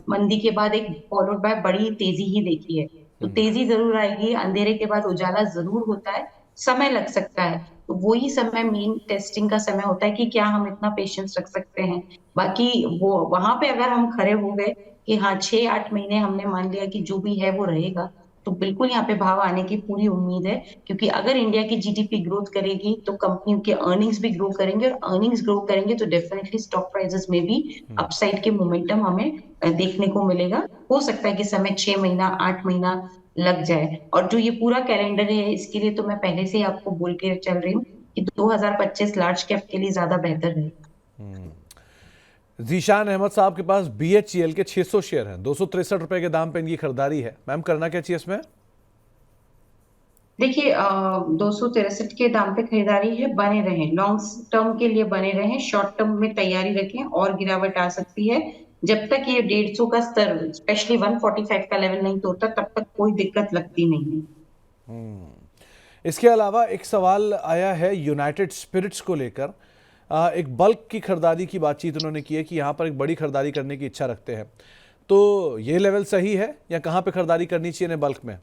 मंदी के बाद एक फॉलोड बाय बड़ी तेजी ही देखी है। तो तेजी जरूर आएगी, अंधेरे के बाद उजाला जरूर होता है, समय लग सकता है। तो वही समय मेन टेस्टिंग का समय होता है कि क्या हम इतना पेशेंस रख सकते हैं। बाकी वो वहां पे अगर हम खड़े हो गए कि हाँ 6-8 महीने हमने मान लिया कि जो भी है वो रहेगा, तो बिल्कुल यहाँ पे भाव आने की पूरी उम्मीद है। क्योंकि अगर इंडिया की जीडीपी ग्रोथ करेगी तो कंपनियों के अर्निंग्स भी ग्रो करेंगे, और अर्निंग्स ग्रो करेंगे तो डेफिनेटली स्टॉक प्राइसेस में भी अपसाइड के मोमेंटम हमें देखने को मिलेगा। हो सकता है कि समय 6 महीना 8 महीना लग जाए, और जो ये पूरा कैलेंडर है इसके लिए तो मैं पहले से ही आपको बोल के चल रही हूँ कि 2025 लार्ज कैप के लिए ज्यादा बेहतर है। जीशान अहमद साहब के पास BHEL के 600 शेयर हैं, 263 रुपए के दाम पे इनकी खरीदारी है। मैम करना क्या चाहिए इसमें? देखिए 263 के दाम पे खरीदारी है, बने रहें, लॉन्ग टर्म के लिए बने रहें, शॉर्ट टर्म में तैयारी रखें, और गिरावट आ सकती है। जब तक ये 150 का स्तर स्पेशली 145 का लेवल नहीं तोड़ता तब तक कोई दिक्कत लगती नहीं है। इसके अलावा एक सवाल आया है यूनाइटेड स्पिरिट्स को लेकर। एक बल्क की खरीदारी की बातचीत उन्होंने की है कि यहाँ पर एक बड़ी खरीदारी करने की इच्छा रखते हैं, तो ये लेवल सही है या कहाँ पे खरीदारी करनी चाहिए इन्हें बल्क में?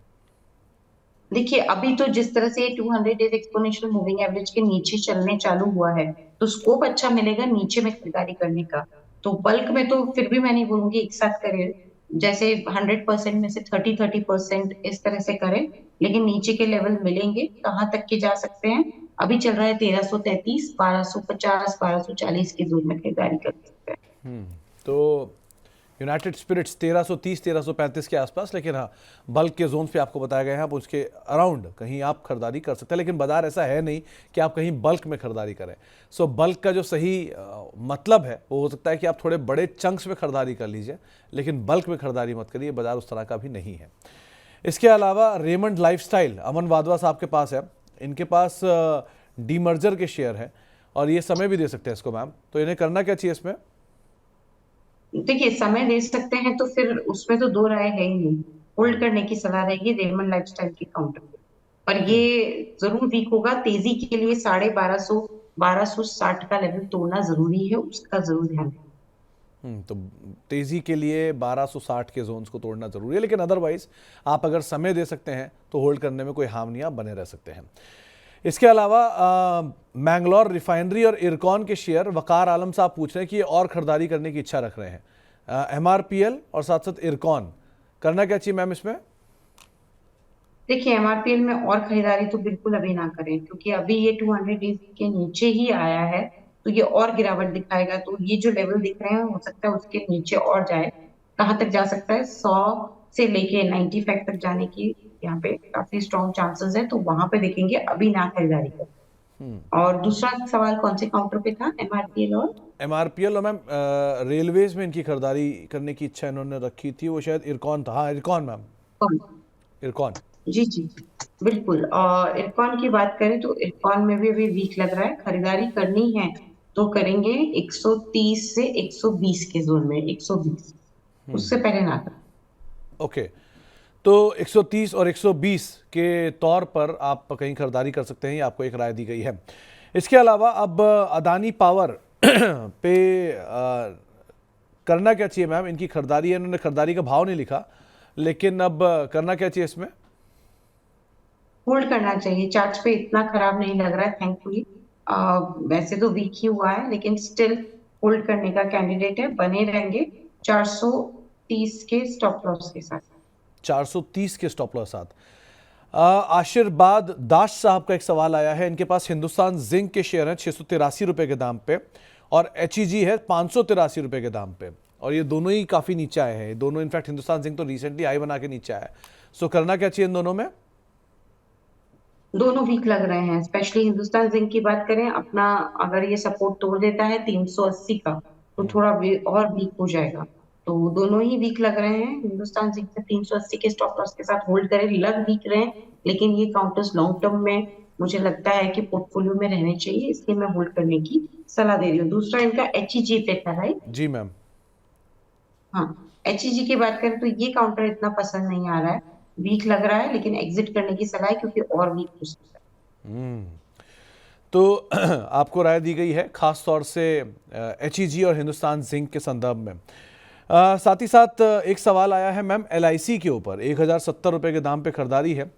देखिए अभी तो जिस तरह से 200 डेज एक्सपोनेंशियल मूविंग एवरेज के नीचे चलने चालू हुआ है, तो स्कोप अच्छा मिलेगा नीचे में खरीदारी करने का। तो बल्क में तो फिर भी मैं नहीं बोलूंगी एक साथ करें, जैसे 100% में से 30-30% इस तरह से करें, लेकिन नीचे के लेवल मिलेंगे। कहाँ तक के जा सकते हैं? अभी चल रहा है 1333, 1250, 1240 की जोन में खरीदारी कर सकते हैं। तो यूनाइटेड स्पिरिट्स 1330 1335 के आसपास, लेकिन हाँ बल्क के जोन पे आपको बताया गया है, आप उसके अराउंड कहीं आप खरीदारी कर सकते हैं। लेकिन बाजार ऐसा है नहीं कि आप कहीं बल्क में खरीदारी करें। सो बल्क का जो सही मतलब है वो हो सकता है कि आप थोड़े बड़े चंक्स में खरीदारी कर लीजिए, लेकिन बल्क में खरीदारी मत करिए, बाजार उस तरह का भी नहीं है। इसके अलावा रेमंड लाइफस्टाइल अमन वाधवा साहब के पास है, इनके पास डीमर्जर के शेयर हैं और ये समय भी दे सकते हैं इसको मैम, तो इन्हें करना क्या चाहिए इसमें? देखिए समय दे सकते हैं तो फिर उसमें तो दो राय है ही नहीं, होल्ड करने की सलाह रहेगी रेमंड लाइफस्टाइल के काउंटर पे। पर ये जरूर वीक होगा, तेजी के लिए 1250 1260 का लेवल तोड़ना जरूरी है, उसका जरूर ध्यान रखें। तो तेजी के लिए 1260 के जोन्स को तोड़ना जरूरी है, लेकिन अदरवाइज आप अगर समय दे सकते हैं तो होल्ड करने में कोई हार्म नहीं, आप बने रह सकते हैं। इसके अलावा मैंगलोर रिफाइनरी और इरकॉन के शेयर वकार आलम साहब पूछ रहे हैं कि ये और खरीदारी करने की इच्छा रख रहे हैं। MRPL और साथ साथ इरकॉन, करना क्या चाहिए मैम इसमें? देखिए एमआरपीएल में और खरीदारी तो बिल्कुल अभी ना करें, क्योंकि अभी ये 200 डेज के नीचे ही आया है, तो ये और गिरावट दिखाएगा। तो ये जो लेवल दिख रहे हैं हो सकता है उसके नीचे और जाए। कहाँ तक जा सकता है? 100 से लेके 95 तक जाने की यहाँ पे काफी स्ट्रॉन्ग चांसेस है, तो वहां पे देखेंगे, अभी ना खरीदारी करें। और दूसरा सवाल कौन से काउंटर पे था? एमआरपीएल और एमआरपीएल और मैम रेलवेज में इनकी खरीदारी करने की इच्छा इन्होंने रखी थी, वो शायद इरकॉन था। हाँ इरकॉन मैम, कौन? इरकॉन। जी जी, बिल्कुल। और इरकॉन की बात करें तो इरकॉन में भी अभी वीक लग रहा है। खरीदारी करनी है तो करेंगे 130 से 120 के जोन में, 120, उससे पहले ना करें। ओके, तो 130 और 120 के तौर पर आप कहीं खरीदारी कर सकते हैं, ये आपको एक राय दी गई है। इसके अलावा अब अदानी पावर पे करना क्या चाहिए मैम? इनकी खरीदारी है, इन्होंने खरीदारी का भाव नहीं लिखा, लेकिन अब करना क्या चाहिए इसमें? होल्ड करना चाहिए। चार्ट्स पे इतना खराब नहीं लग रहा है थैंकफुली। वैसे तो वीक ही हुआ है, लेकिन स्टिल होल्ड करने का कैंडिडेट है। बने रहेंगे 430 के स्टॉप लॉस के साथ। 430 के स्टॉप लॉस साथ। आशीर्वाद दास साहब का एक सवाल आया है। इनके पास हिंदुस्तान जिंक के शेयर हैं 683 रुपए के दाम पे, और एचईजी है 583 रुपए के दाम पे, और ये दोनों ही काफी नीचे आए हैं। दोनों इनफैक्ट हिंदुस्तान जिंक तो रिसेंटली हाई बना के नीचे आया है। सो करना क्या चाहिए इन दोनों में? दोनों वीक लग रहे हैं। स्पेशली हिंदुस्तान जिंक की बात करें, अपना अगर ये सपोर्ट तोड़ देता है 380 का, तो थोड़ा और वीक हो जाएगा। तो दोनों ही वीक लग रहे हैं। हिंदुस्तान जिंक से 380 के स्टॉप लॉस के साथ होल्ड करें। लग वीक रहे हैं, लेकिन ये काउंटर्स लॉन्ग टर्म में मुझे लगता है कि पोर्टफोलियो में रहने चाहिए, इसलिए मैं होल्ड करने की सलाह दे रही हूँ। दूसरा इनका एचईजी पे था, राइट? जी मैम। हाँ, एचईजी की बात करें तो ये काउंटर इतना पसंद नहीं आ रहा है। वीक लग रहा है, लेकिन एग्जिट करने की सलाह है, क्योंकि और वीक हो सकता है। तो आपको राय दी गई है खास तौर से एचईजी और हिंदुस्तान जिंक के संदर्भ में। साथ ही साथ एक सवाल आया है मैम एलआईसी के ऊपर। 1070 रुपए के दाम पे खरीदारी है,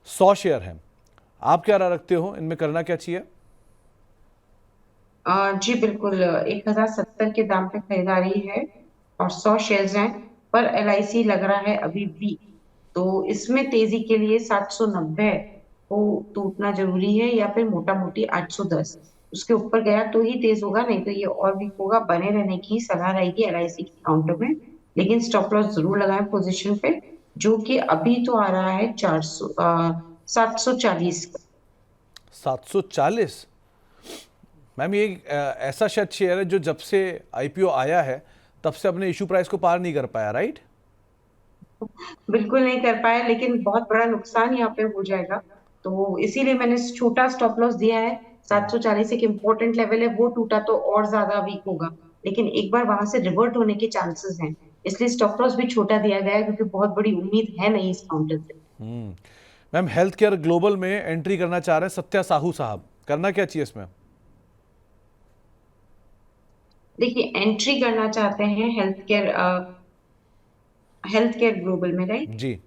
100 शेयर है। आप क्या राय रखते हो, इनमें करना क्या चाहिए? जी बिल्कुल। 1070 के दाम पे खरीदारी है और 100 शेयर्स हैं, पर एलआईसी लग रहा है अभी वीक। तो इसमें तेजी के लिए 790 को टूटना जरूरी है, या फिर मोटा मोटी 810 उसके ऊपर गया तो ही तेज होगा, नहीं तो ये और वीक होगा। बने रहने की सलाह रहेगी एलआईसी के काउंटर में, लेकिन स्टॉप लॉस जरूर लगाएं पोजीशन पे, जो कि अभी तो आ रहा है 740 का। 740? मैम ये ऐसा शायद शेयर है जो जब से आईपीओ आया है तब से अपने इशू प्राइस को पार नहीं कर पाया, राइट? बिल्कुल नहीं कर पाया, लेकिन बहुत बड़ा नुकसान यहाँ पे हो जाएगा। तो इसीलिए मैंने छोटा स्टॉप लॉस दिया है। 740 एक इम्पोर्टेंट लेवल है, वो टूटा तो और ज्यादा वीक होगा, लेकिन एक बार वहां से रिवर्ट होने के चांसेस हैं। इसलिए स्टॉप लॉस भी छोटा दिया गया है, क्योंकि बहुत बड़ी उम्मीद है नहीं इस काउंटर से। मैम हेल्थ केयर ग्लोबल में एंट्री करना चाह रहे हैं सत्या साहू साहब, करना क्या चाहिए इसमें? देखिए एंट्री करना चाहते हैं हेल्थ केयर ग्लोबल में, राइट? जी।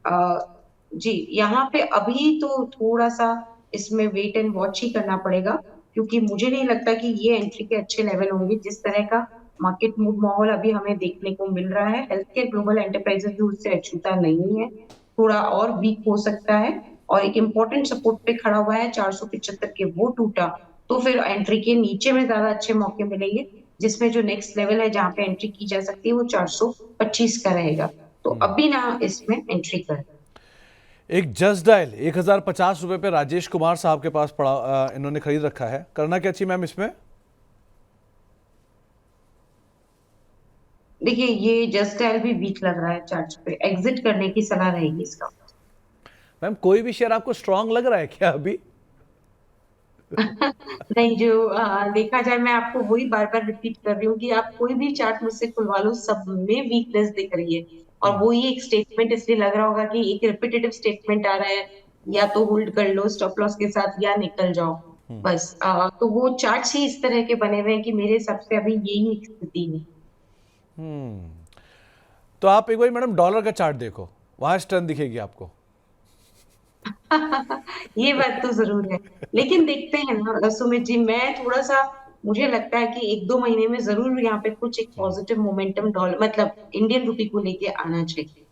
जी, यहाँ पे अभी तो थोड़ा सा इसमें वेट एंड वॉच ही करना पड़ेगा, क्योंकि मुझे नहीं लगता कि ये एंट्री के अच्छे लेवल होंगे। जिस तरह का मार्केट मूड माहौल अभी हमें देखने को मिल रहा है, हेल्थ केयर ग्लोबल एंटरप्राइजेस भी उससे अछूता नहीं है, थोड़ा और वीक हो सकता है। और एक इम्पोर्टेंट सपोर्ट पे खड़ा हुआ है 475 के, वो टूटा तो फिर एंट्री के नीचे में ज्यादा अच्छे मौके मिलेंगे, जिसमें जो नेक्स्ट लेवल है जहाँ पे एंट्री की जा सकती है वो 425 का रहेगा। तो अभी ना इसमें एंट्री कर। एक जस्ट डायल 1050 रुपए पे राजेश कुमार साहब के पास पड़ा, इन्होंने खरीद रखा है। करना क्या चाहिए मैम इसमें? देखिए ये जस्ट डायल भी वीक लग रहा है चार्ट पे, एग्जिट करने की सलाह रहेगी इसका। मैम कोई भी शेयर आपको स्ट्रांग लग रहा है क्या अभी? नहीं, जो देखा जाए, मैं आपको वही बार बार रिपीट कर रही हूँ कि आप कोई भी चार्ट मुझसे खुलवा लो, सब में वीकनेस दिख रही है। और वो ही एक स्टेटमेंट इसलिए लग रहा होगा कि एक रिपीटेटिव स्टेटमेंट आ रहा है, या तो होल्ड कर लो स्टॉप लॉस के साथ या निकल जाओ। बस तो वो चार्ट्स ही इस तरह के बने हुए हैं कि मेरे हिसाब से अभी यही स्थिति है। तो आप एक बार मैडम डॉलर का चार्ट देखो, वहां स्ट्रेंथ दिखेगी आपको। ये बात तो जरूर है, लेकिन देखते हैं ना सुमित जी, मैं थोड़ा सा, मुझे लगता है कि 1-2 महीने में जरूर यहाँ पे कुछ एक पॉजिटिव मोमेंटम डॉलर मतलब इंडियन रुपी को लेके आना चाहिए।